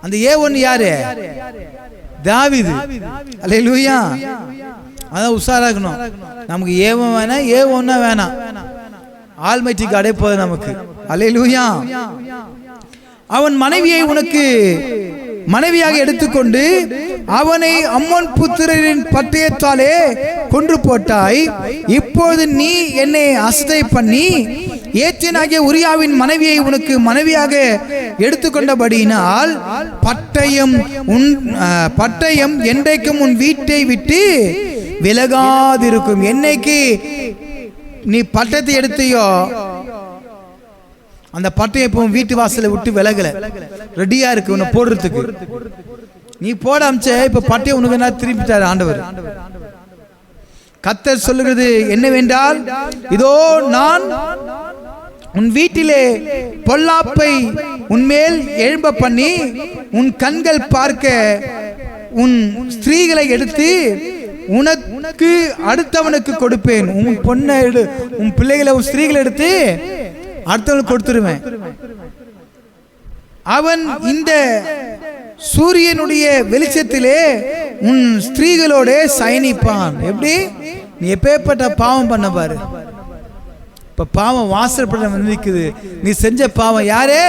அந்த A1 யாரு? தாவீது. அல்லேலூயா. அதான் உஷாராக்கணும். நமக்கு A1 வேணாம், A1 வேணாம். ஆல்மைட்டி காடே போதும் நமக்கு. அல்லேலூயா. அவன் மனைவியை உனக்கு மனைவியாக எடுத்துக்கொண்டு அவனை அம்மோன் புத்திரரின் பட்டயத்தாலே கொன்று போட்டாய். இப்போது நீ என்னை அசட்டை பண்ணி ஏத்தியனாகிய உரியாவின் மனைவியை உனக்கு மனைவியாக எடுத்துக்கொண்டபடியினால் பட்டயம் என்றைக்கும் உன் வீட்டை விட்டு விலகாதிருக்கும். என்னைக்கு நீ பட்டத்தை எடுத்தையோ அந்த பட்டயம் இப்போ வீட்டு வாசலை விட்டு விலகல, ரெடியா இருக்கு உன்னை போடுறதுக்கு. நீ போட அமிச்ச, இப்ப பட்டயம் உனக்கு என்ன திருப்பிட்டாரு ஆண்டவர். கர்த்தர் சொல்லுகிறது என்னவென்றால், இதோ நான் உன் வீட்டிலே பொல்லாப்பை உன்மேல் எழும்ப பண்ணி உன் கண்கள் பார்க்க உன் ஸ்திரீகளை எடுத்து உனக்கு அடுத்தவனுக்கு கொடுப்பேன். உன் பொண்ணை உன் பிள்ளைகளை உன் ஸ்திரீகளை எடுத்து அடுத்தவனுக்கு கொடுத்துருவேன். அவன் இந்த சூரியனுடைய வெளிச்சத்திலே உன் ஸ்திரீகளோட சயனிப்பான். எப்படி? நீ எப்பேற்பட்ட பாவம் பண்ண பாரு. இப்ப பாவம் வாசல்பட வந்து நிக்குது. நீ செஞ்ச பாவம் யாரே?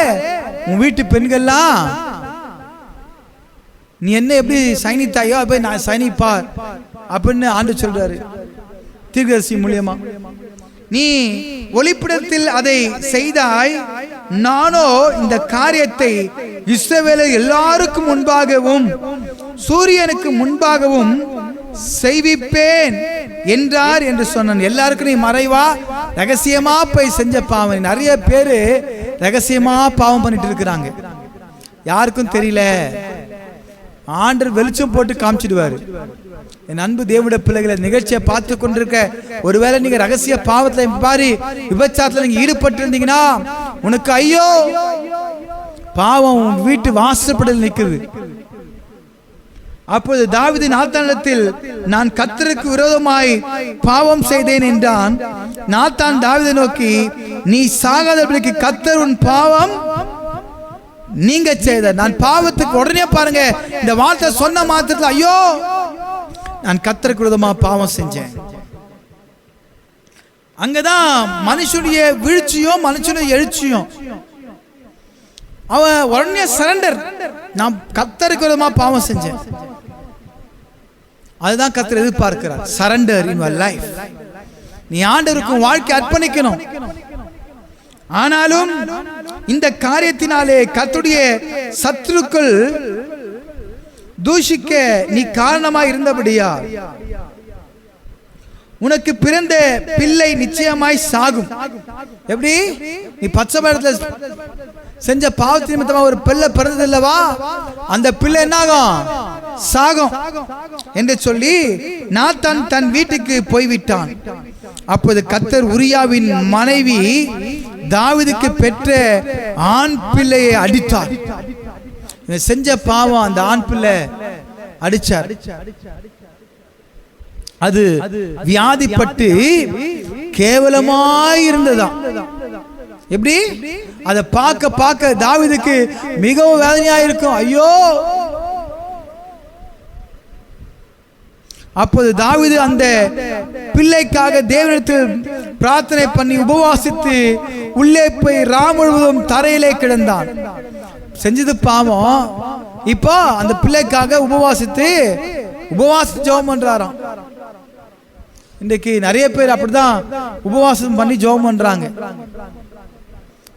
உன் வீட்டு பெண்கள்லாம். நீ என்ன எப்படி சயனித்தாயோ அப்ப நான் சயனிப்பார் அப்படின்னு ஆண்டு சொல்றாரு தீர்க்கதரிசி மூலியமா. நீ ஒளிப்பிடத்தில் அதை செய்தாய், நானோ இந்த காரியத்தை இஸ்ரவேலர் எல்லாருக்கும் முன்பாகவும் சூரியனுக்கு முன்பாகவும் செய்விப்பேன் என்றார் என்று சொன்னான். எல்லாருக்கும் நீ மறைவா ரகசியமா போய் செஞ்ச பாவம். நிறைய பேரு ரகசியமா பாவம் பண்ணிட்டு இருக்கிறாங்க, யாருக்கும் தெரியல. ஆண்டவர் வெளிச்சம் போட்டு காமிச்சிடுவாரு. என் அன்பு தேவனுடைய பிள்ளைகளை, நிகழ்ச்சியை பார்த்து கொண்டிருக்க, ஒருவேளை நீங்க ரகசிய பாவத்துல பாரி விபச்சாரத்துல நீங்க ஈடுபட்டு இருந்தீங்கன்னா உனக்கு ஐயோ, பாவம் வீட்டு வாசப்படில் நிற்குது. அப்போது தாவீது நாத்தானிடத்தில் நான் கர்த்தருக்கு விரோதமாய் பாவம் செய்தேன் என்றான். நாத்தான் தாவீதை நோக்கி, நீ சாகாதபடிக்கு கர்த்தர் உன் பாவம் நீங்க செய்த. நான் பாவத்துக்கு உடனே பாருங்க, இந்த வார்த்தை சொன்ன மாத்திரத்தில் ஐயோ நான் கர்த்தருக்கு விரோதமா பாவம் செஞ்சேன். அங்கதான் மனுஷனுடைய வீழ்ச்சியும் மனுஷனுடைய எழுச்சியும். அவன் உடனே சரண்டர், நான் கர்த்தருக்கு விரோதமா பாவம் செஞ்சேன். அதுதான் கர்த்தர் எதிர்பார்க்கிறார். Surrender in your life. நீ ஆண்டவருக்கு வாழ்க்கை அர்ப்பணிக்கணும். ஆனாலும் இந்த காரியத்தினாலே கர்த்தருடைய சத்துருக்கள் தூஷிக்க நீ காரணமாய் இருந்தபடியா உனக்கு பிறந்த பிள்ளை நிச்சயமாய் சாகும். எப்படி? நீ பச்சை பழத்துல செஞ்ச பாவத்து நிமித்தமா ஒரு பிள்ளை பிறந்தது இல்லவா, அந்த பிள்ளை என்னாகும்? சாகும் என்று சொல்லி நாத்தான் தன் வீட்டுக்கு போய்விட்டான். அப்போது கர்த்தர் உரியாவின் மனைவி தாவீதுக்கு பெற்ற ஆண் பிள்ளையை அடித்தார். செஞ்ச பாவம் அந்த ஆண் பிள்ளை அடிச்சார். அது வியாதிப்பட்டு கேவலமாய் இருந்ததாம். எப்படி? அதை பார்க்க பார்க்க தாவீதுக்கு மிகவும் வேதனையா இருக்கும். ஐயோ, அப்போது தாவீது அந்த பிள்ளைக்காக தேவனிடத்தில் பிரார்த்தனை பண்ணி உபவாசித்து உள்ளே போய் ராம் முழுவதும் தரையிலே கிடந்தான். செஞ்சது பாவம். இப்போ அந்த பிள்ளைக்காக உபவாசித்து ஜெபம் பண்றாராம். இன்றைக்கு நிறைய பேர் அப்படிதான் உபவாசம் பண்ணி ஜெபம் பண்றாங்க.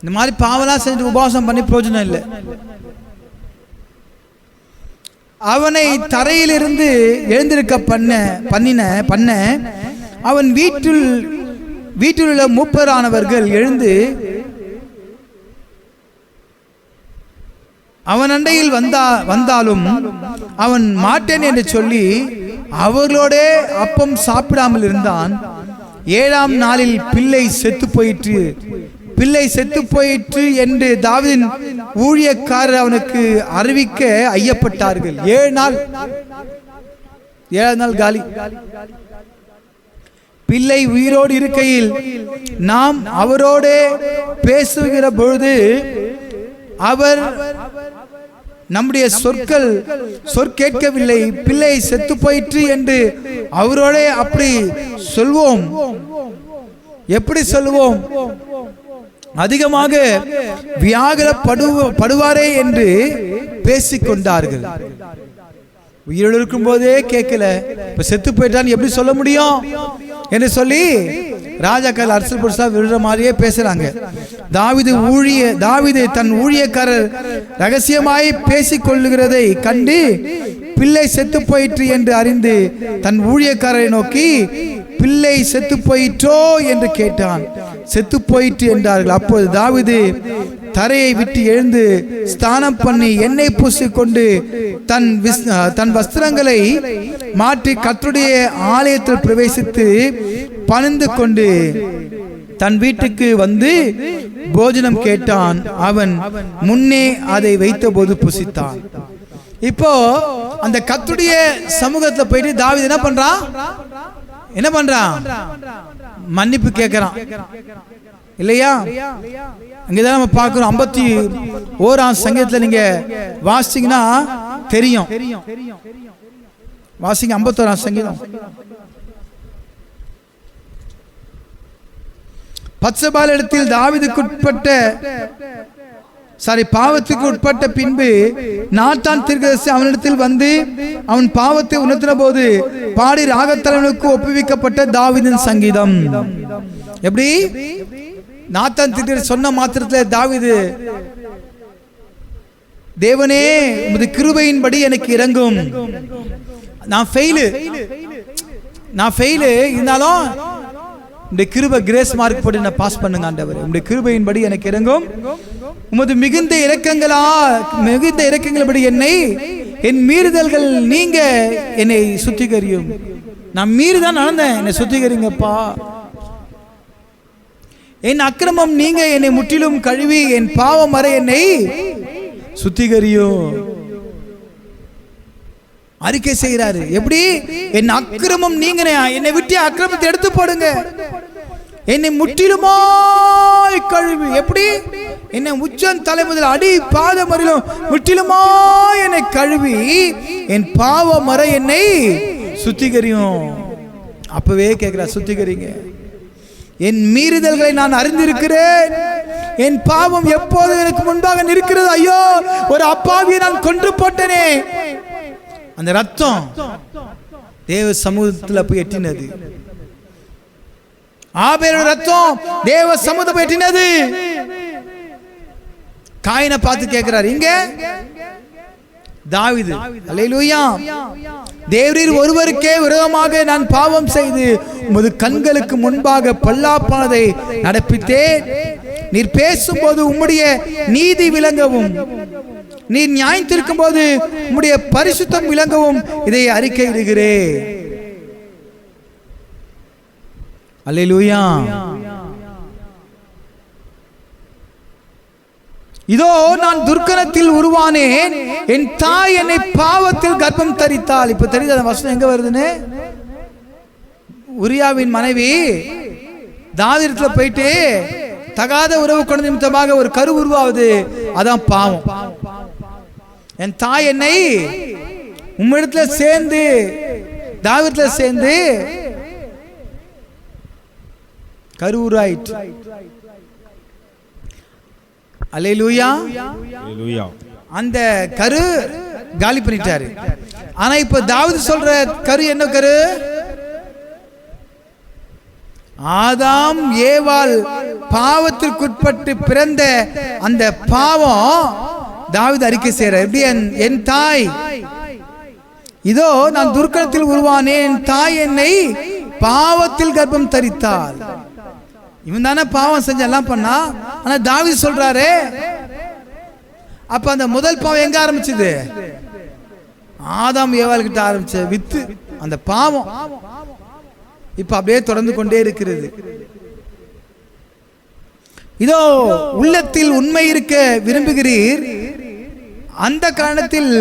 இந்த மாதிரி பாவம்லாம் செஞ்சு உபவாசம் பண்ணி பிரயோஜனம் இல்லை. அவனை தரையிலிருந்து எழுந்திருக்க பண்ண அவன் வீட்டில் உள்ள மூப்பரானவர்கள் எழுந்து அவன் அண்டையில் வந்தாலும் அவன் மாட்டேன் என்று சொல்லி அவர்களோட அப்பம் சாப்பிடாமல் இருந்தான். 7ஆம் நாளில் பிள்ளை செத்து போயிற்று என்று தாவீதின் ஊழியக்காரர் அவனுக்கு அறிவிக்க ஐயப்பட்டார்கள். 7 நாள் காலி. பிள்ளை உயிரோடு இருக்கையில் நாம் அவரோட பேசுகிற பொழுது அவர் நம்முடைய சொற்கேட்கவில்லை. பிள்ளை செத்து போயிற்று என்று அவரோட அப்படி சொல்வோம். எப்படி சொல்லுவோம்? அதிகமாக வியாகுலப்படுவாரே என்று பேசிக்கொண்டார்கள். உயிரோடு இருக்கும் போதே கேட்கல, இப்ப செத்து போயிட்டான்னு எப்படி சொல்ல முடியும் என்று சொல்லி ராஜாக்கள் அரசல் புருஷா விடுற மாதிரியே பேசுறாங்க. தாவீது தன் ஊழியக்காரர் ரகசியமாய் பேசிக் கொள்ளுகிறதை கண்டு பிள்ளை செத்து போயிற்று என்று அறிந்து தன் ஊழியக்காரரை நோக்கி, பிள்ளை செத்து போயிற்றோ என்று கேட்டான். செத்து போயிற்று என்றார்கள். அப்போது தாவீது தரையை விட்டு எழுந்து ஸ்நானம் பண்ணி எண்ணெய் பூசிக்கொண்டு தன் வஸ்திரங்களை மாற்றி கர்த்தருடைய ஆலயத்தில் பிரவேசித்து பணிந்து கொண்டு தன் வீட்டுக்கு வந்து போஜனம் கேட்டான். அவன் முன்னே அதை வைத்த போது புசித்தான். இப்போ அந்த கர்த்தருடைய சமூகத்துல போயிட்டு தாவீது என்ன பண்றான்? மன்னிப்பு கேட்கிறான் இல்லையா? அங்கதான் நம்ம பார்க்கிறோம். 51ஆம் சங்கீதத்துல நீங்க வாசிச்சீங்கன்னா தெரியும். வாசிங்க 51ஆம் சங்கீதம். பத்சபாலிடத்தில் பாவத்துக்கு உட்பட்ட பின்பு நாத்தான் தீர்க்கதரிசி அவனிடத்தில் வந்து அவன் பாவத்தை உணர்த்தின போது பாடி ராகத்தலைவனுக்கு ஒப்புவிக்கப்பட்ட தாவீதின் சங்கீதம். எப்படி? நாத்தான் தீர்க்கதரிசி சொன்ன மாத்திரத்தில் தாவீது, தேவனே உமது கிருபையின்படி எனக்கு இறங்கும். நான் ஃபெயிலு இருந்தாலும் இந்த கிருபை கிரேஸ் மார்க் போட்டு என்ன பாஸ் பண்ணுங்க ஆண்டவரே. உம்முடைய கிருபையின்படி எனக்கு இறங்கும். உமது மிகுந்த இரக்கங்களபடி என் மீறுதல்கள் நீங்க என்னை சுத்திகரியும். நான் மீறிதான் நடந்தேன், என்னை சுத்திகரிங்கப்பா. என் அக்கிரமம் நீங்க என்னை முற்றிலும் கழுவி என் பாவம் வரை என்னை சுத்திகரியும். அறிக்கை செய்கிறாரு. எப்படி? என் அக்கிரமம் நீங்க என்னை விட்டு அக்கிரமத்தை எடுத்து போடுங்க, என்னை முற்றிலுமாய் கழுவி. எப்படி? என்னை உச்சன் தலை முதல் அடி பாதம் வரையிலும் முற்றிலுமாய் என்னை கழுவி என் பாவம் வரை என்னை சுத்திகரியும். அப்பவே கேட்கிறார், சுத்திகரிங்க. என் மீறுதல்களை நான் அறிந்திருக்கிறேன், என் பாவம் எப்போது எனக்கு முன்பாக நிற்கிறது. ஐயோ, ஒரு அப்பாவியை நான் கொன்று போட்டேனே. அந்த ரத்தம் தேவ சமூகத்துல போய் எட்டினது. ஆபேலோட ரத்தம் தேவ சமூகத்தை எட்டினது. காயினை பார்த்து கேட்கிறார், இங்க தாவீது, அல்லேலூயா, தேவரீர் ஒருவருக்கே விரோதமாக நான் பாவம் செய்து உமது கண்களுக்கு முன்பாக பொல்லாப்பானதை நடப்பித்தேன். நீர் பேசும்போது உம்முடைய நீதி விளங்கவும், நீர் நியாயத்திருக்கும் போது உம்முடைய பரிசுத்தம் விளங்கவும் இதை அறிக்கையிடுகிறேன். அல்லேலூயா. இதோ நான் துர்க்கணத்தில் உருவானேன், என் தாய் என்னை பாவத்தில் கர்ப்பம் தரித்தாள். இப்ப தெரியுது அந்த வசனம் எங்க வருதுன்னு? உரியாவின் மனைவி தாவீதுல போயிட்டு தகாத உறவு கொண்ட நிமித்தமாக ஒரு கரு உருவாவது, அதான் பாவம். என் தாய் என்னை உம்மிடத்துல சேர்ந்து தாவீதுல சேர்ந்து கருவுராயிற்று. அல்லேலூயா. அந்த கரு காலி பண்ணிட்டாரு. ஆனா இப்ப தாவீது சொல்ற கரு என்ன கரு? ஆதாம் ஏவாள் பாவத்திற்குட்பட்டு பிறந்த அந்த பாவம் தாவீது அறிக்கை செய்யற. எப்படி? என் தாய் இதோ நான் துர்க்கத்தில் உருவானேன், என் தாய் என்னை பாவத்தில் கர்ப்பம் தரித்தாள். இவன் தானே பாவம் செஞ்ச எல்லாம் பண்ணா. ஆனா தாவீது சொல்றாரு, அப்ப அந்த முதல் பாவம் எங்க ஆரம்பிச்சது? ஆதாம் ஏவாள் கிட்ட ஆரம்பிச்ச வித்து அந்த பாவம் இப்ப அப்படியே தொடர்ந்து கொண்டே இருக்கிறது. இதோ உள்ளத்தில் உண்மை இருக்க விரும்புகிறீர், அந்த காரணத்தில்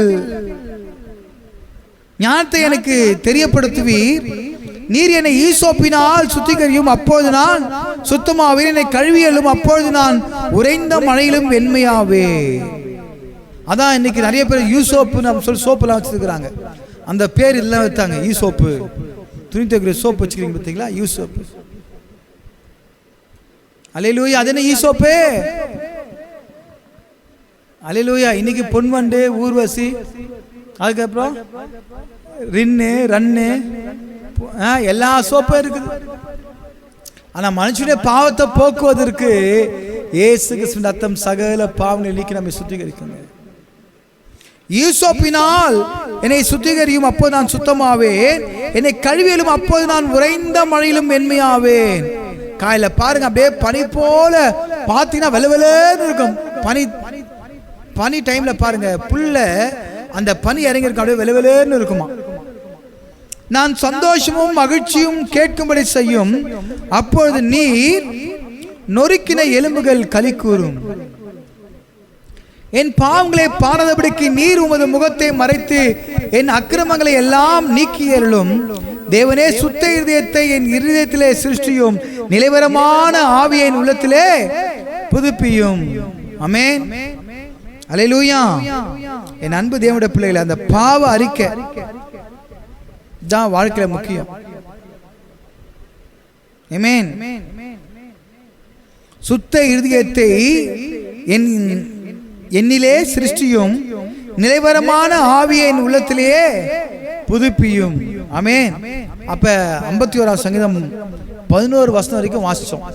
ஞானத்தை எனக்கு தெரியப்படுத்துவீர். நீர் என்னை ஈசோப்பினால் சுத்திகரியும், அப்போது நான் சுத்தமாவேன். என்னை கழுவியலும், அப்பொழுது நான் உறைந்த மழையிலும் வெண்மையாவே. அதான் இன்னைக்கு நிறைய பேர் யூசோப்பு நம்ம சொல்லி சோப்புலாம் வச்சிருக்கிறாங்க. அந்த பேர் எல்லாம் வைத்தாங்க. ஈசோப்பு, துணி துவைக்கிற சோப்பு வச்சுக்கிறீங்க பார்த்தீங்களா, யூசோப்பு. அல்லேலூயா. அது என்ன ஈசோப்பு? அல்லேலூயா. இன்னைக்கு பொன்வண்டு, ஊர்வசி, அதுக்கப்புறம் ரின்னு, ரன்னு, எல்லா சோப்பும் இருக்குது. ஆனா மனுஷனுடைய பாவத்தை போக்குவதற்கு இயேசு கிறிஸ்துவின் ரத்தம் சகல பாவங்களை நீக்கி நம்மை சுத்திகரிக்கும். ஈசோப்பினால் என்னை சுத்திகரியும், அப்போது நான் சுத்தமாவேன். என்னை கழுவியலும், அப்போது நான் உறைந்த மழையிலும் வெண்மையாவேன். காயில பாருங்க, அப்படியே பனி போல பார்த்தீங்கன்னா வெள்ளவெளன்னு இருக்கும். பனி டைம்ல பாருங்க, புல்ல அந்த பனி இறங்கி இருக்கும், அப்படியே வெள்ளவெளன்னு இருக்குமா. நான் சந்தோஷமும் மகிழ்ச்சியும் கேட்கும்படி செய்யும், அப்பொழுது நீர் நொறுக்கின எலும்புகள் களி கூறும். என் பாவங்களை பாராதபடிக்கு நீர் உமது முகத்தை மறைத்து என் அக்கிரமங்களை எல்லாம் நீக்கியருளும். தேவனே, சுத்த இருதயத்தை என் இருதயத்திலே சிருஷ்டியும், நிலைவரமான ஆவியை என் உள்ளத்திலே புதுப்பியும். ஆமென். அல்லேலூயா. என் அன்பு தேவனுடைய பிள்ளைகளை, அந்த பாவ அறிக்கை தான் வாழ்க்கையில முக்கியம். ஆமென். சுத்த இருதயத்தை என்னிலே சிருஷ்டியும், நிலைவரமான ஆவியை என் உள்ளத்திலேயே புதுப்பியும். ஆமென். அப்ப 51ஆம் சங்கீதம் 11 வசனம் வரைக்கும் வாசிச்சோம்.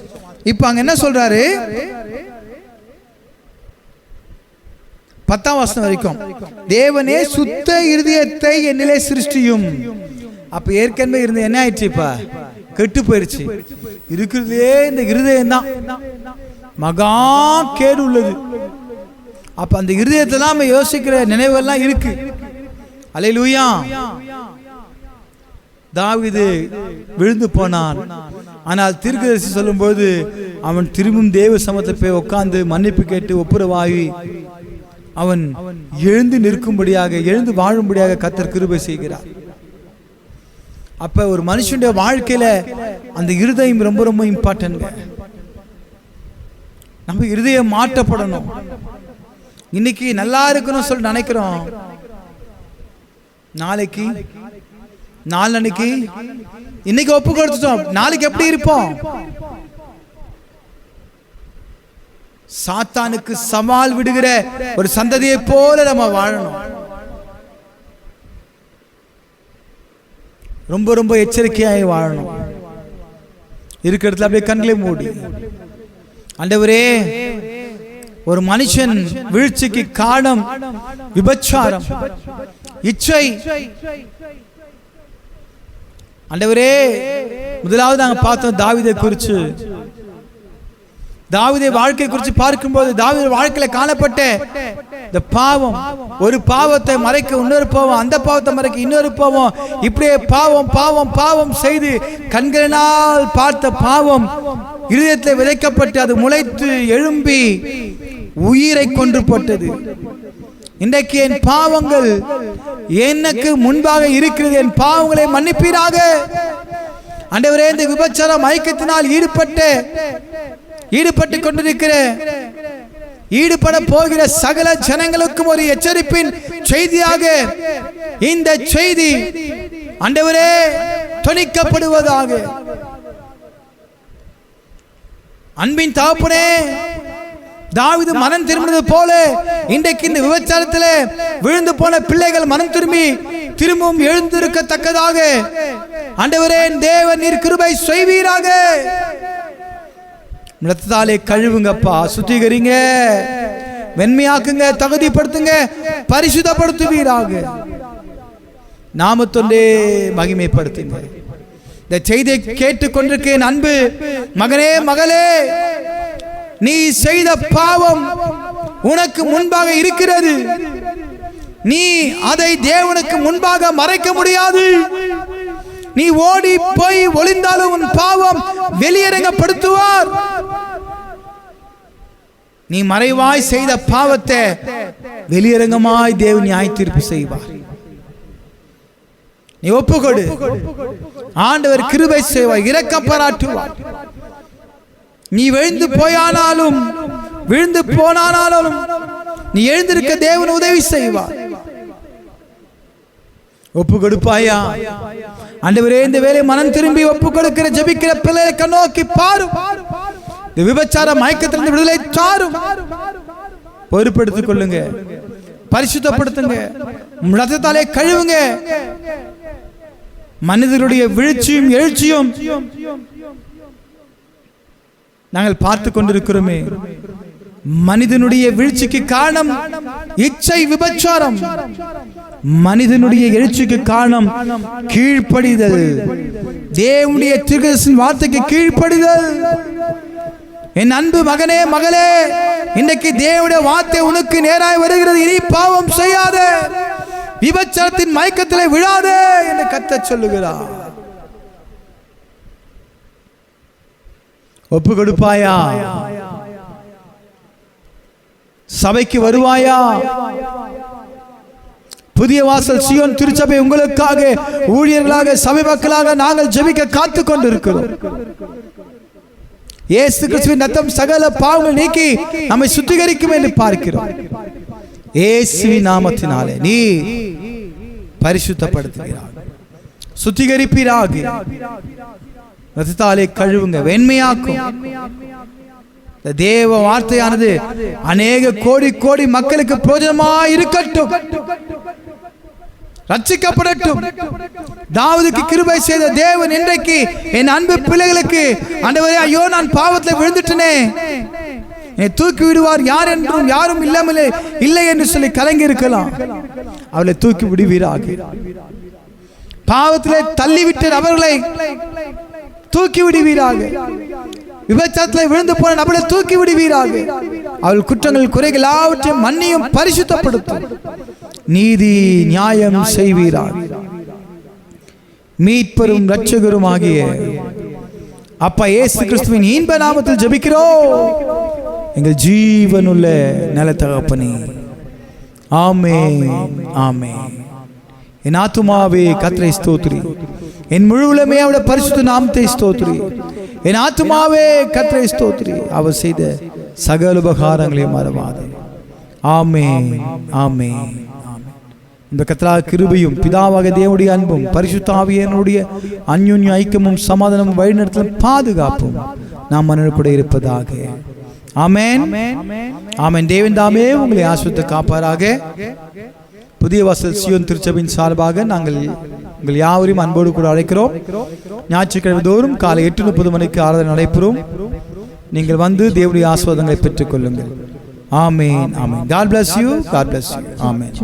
இப்ப அங்க என்ன சொல்றாரு? 10ஆம் வசனம் வரைக்கும், தேவனே சுத்த இருதயத்தை என்னிலே சிருஷ்டியும். அப்ப ஏற்கனவே இருந்த என்ன ஆயிடுச்சு? இப்ப கெட்டு போயிடுச்சு. இருக்கிறதுலே இந்த இருதயம் தான் மகா கேடு உள்ளது. அப்ப அந்த இருதயத்துல நம்ம யோசிக்கிற நினைவெல்லாம் இருக்கு. அல்லேலூயா. தாவீது விழுந்து போனான். ஆனால் தீர்க்கதரிசி சொல்லும்போது அவன் திரும்பும் தேவ சமூகத்தை போய் உட்கார்ந்து மன்னிப்பு கேட்டு ஒப்புரவாகி அவன் எழுந்து நிற்கும்படியாக, எழுந்து வாழும்படியாக கர்த்தர் கிருபை செய்கிறார். அப்ப ஒரு மனுஷனுடைய வாழ்க்கையில அந்த இருதயம் ரொம்ப ரொம்ப இம்பார்ட்டன்ட். நம்ம இருதயம் மாற்றப்படணும். இன்னைக்கு நல்லா இருக்கணும் சொல்லி நினைக்கிறோம், நாளைக்கு நாளன்னைக்கு இன்னைக்கு ஒப்பு கொடுத்துட்டோம், நாளைக்கு எப்படி இருப்போம்? சாத்தானுக்கு சவால் விடுகிற ஒரு சந்ததியை போல நம்ம வாழணும். ரொம்ப ரொம்ப எச்சரிக்கையாய் வாழணும். இருக்கிற இடத்துல அப்படியே கண்களை மூடி, ஆண்டவரே, ஒரு மனுஷன் வீழ்ச்சிக்கு காரணம் விபச்சாரம், இச்சை. ஆண்டவரே, முதலாவது நாங்க பார்த்தோம் தாவீதை குறித்து. தாவீதை வாழ்க்கை குறித்து பார்க்கும்போது தாவீது வாழ்க்கையில காணப்பட்ட இந்த பாவம், ஒரு பாவத்தை மறைக்க இன்னொரு பாவம், அந்த பாவத்தை மறைக்க இன்னொரு பாவம், இப்படியே பாவம் பாவம் பாவம் செய்து கண்களினால் பார்த்த பாவம் இருதயத்தில் விதைக்கப்பட்டு அது முளைத்து எழும்பி உயிரை கொன்று போட்டது. இன்றைக்கு என் பாவங்கள் எனக்கு முன்பாக இருக்கிறது, என் பாவங்களை மன்னிப்பீராக. ஆண்டவரே, இந்த விபச்சார மயக்கத்தினால் ஈடுபட்டு கொண்டிருக்கிற, ஈடுபட போகிற சகல ஜனங்களுக்கும் ஒரு எச்சரிப்பின் செய்தியாக இந்த செய்தி ஆண்டவரே தொனிக்கப்படுவதாக. அன்பின் தகப்பனே, தாவீது மனம் திரும்பினது போல இன்றைக்கு இந்த விபச்சாரத்திலே விழுந்து போன பிள்ளைகள் மனம் திரும்பவும் எழுந்திருக்கத்தக்கதாக ஆண்டவரே தேவன் நீர் கிருபை செய்வீராக. இரத்தத்தாலே கழுவுங்கப்பா, சுத்திகரிங்க, வெண்மையாக்குங்க, தகுதிப்படுத்துங்க, பரிசுத்தப்படுத்துவீராக. நாமத்தொண்டே மகிமைப்படுத்துங்க. இந்த செய்தியை கேட்டுக்கொண்டிருக்கேன் அன்பு மகனே மகளே, நீ செய்த பாவம் உனக்கு முன்பாக இருக்கிறது. நீ அதை தேவனுக்கு முன்பாக மறைக்க முடியாது. நீ ஓடி போய் ஒளிந்தாலும் உன் பாவம் வெளியரங்கப்படுத்துவார். நீ மறைவாய் செய்த பாவத்தை வெளியரங்கமாய் தேவன் நியாய தீர்ப்பு செய்வார். நீ ஒப்புக்கொடு, ஆண்டவர் கிருபை செய்வார், இரக்கம் பாராட்டுவார். நீ விழுந்து போயானாலும் விழுந்து போனாலும் நீ எழுந்திருக்க தேவன் உதவி செய்வார். ஒப்பு கொடுப்பாயா? ஆண்டவரே, இந்த வேலை மனம் திரும்பி ஒப்பு கொடுக்கிற ஜெபிக்கிற பிள்ளைகளை கண்ணோக்கி பாரும். இந்த விபச்சார மயக்கத்திலிருந்து விடுதலை தாரும். பொறுப்பெடுத்துக் கொள்ளுங்க, பரிசுத்தப்படுத்துங்க, ரத்தத்தாலே கழுவுங்க. மனிதர்களுடைய வீழ்ச்சியும் எழுச்சியும் நாங்கள் பார்த்து கொண்டிருக்கிறோமே. மனிதனுடைய வீழ்ச்சிக்கு காரணம் இச்சை, விபச்சாரம். மனிதனுடைய எழுச்சிக்கு காரணம் கீழ்ப்படிதல், தேவனுடைய தீர்க்கதரிசியின் வார்த்தைக்கு கீழ்ப்படிதல். என் அன்பு மகனே மகளே, இன்னைக்கு தேவனுடைய வார்த்தை உனக்கு நேராய் வருகிறது. இனி பாவம் செய்யாதே, விபச்சாரத்தின் மயக்கத்திலே விழாதே என்று கர்த்தர் சொல்லுகிறார். ஒப்பு கொடுப்பாயா? சபைக்கு வருவாயா? புதிய வாசல் சியோன் திருச்சபை உங்களுக்காக ஊழியர்களாக சபை மக்களாக நாங்கள் ஜெபிக்க காத்து கொண்டிருக்கிறோம். இயேசு கிறிஸ்துவின் ரத்தம் சகல பாவங்கள் நீக்கி நம்மை சுத்திகரிக்கும் என்று பார்க்கிறோம். இயேசுவின் நாமத்தினாலே நீ பரிசுத்தப்படுத்துகிறாய், சுத்திகரிப்பீராக. ரத்தத்தாலே கழுவுங்க, வெண்மையாக்கும். தேவ வார்த்தையானது அநேக கோடி கோடி மக்களுக்கு பிரயோஜனமாய் இருக்கட்டும், ரட்சிக்கப்படட்டும். தாவீதுக்கு கிருபை செய்த தேவன் இன்றைக்கு என் அன்பு பிள்ளைகளுக்கு, ஆண்டவரே ஐயோ நான் பாவத்தில் விழுந்துட்டேனே, என்னை தூக்கி விடுவார் யார் என்றும் யாரும் இல்லை என்று சொல்லி கலங்கி இருக்கலாம். அவளை தூக்கி விடுவீராக. பாவத்திலே தள்ளிவிட்ட அவர்களை தூக்கி விடுவீராக. விபச்சாரத்தில் விழுந்து போன நபரை தூக்கி விடுவீராக. அவள் குற்றங்கள் குறைகள் எல்லாவற்றையும் மன்னியும் பரிசுத்தப்படுத்தும். நீதி நியாயம் செய்வீராக. மீட்பரும் இரட்சகரும் ஆகிய அப்பா இயேசு கிறிஸ்துவின் இன்ப நாமத்தில் ஜெபிக்கிறோம் எங்கள் ஜீவனுள்ள நல்ல தகப்பனே. ஆமென், ஆமென். என் ஆத்துமாவே கர்த்தரை ஸ்தோத்திரி, என் முழுவலுமே அவருடைய பரிசுத்த நாமத்தை ஸ்தோத்திரி. என் ஆத்துமாவே கர்த்தரை ஸ்தோத்திரி, அவர் செய்த சகல உபகாரங்களையும் மறவாதே. ஆமென், ஆமென். இந்த கர்த்தருடைய கிருபையும் பிதாவாக தேவனுடைய அன்பும் பரிசுத்த ஆவியானவருடைய அன்யோன்ய ஐக்கியமும் சமாதானமும் வழிநடத்தலும் பாதுகாப்பும் நாம் மனதில் கூட இருப்பதாக. ஆமென், ஆமென். தேவன் தாமே உங்களை ஆசீர்வதித்து காப்பாராக. புதிய வாசல் சியோன் திருச்சபையின் சார்பாக நாங்கள் உங்கள் யாவரையும் அன்போடு கூட அழைக்கிறோம். ஞாயிற்றுக்கிழமை தோறும் காலை 8:30 மணிக்கு ஆராதனை நடைபெறும். நீங்கள் வந்து தேவனுடைய ஆசீர்வாதங்களை பெற்றுக் கொள்ளுங்கள். ஆமென், ஆமென். God bless you. God bless you. Amen.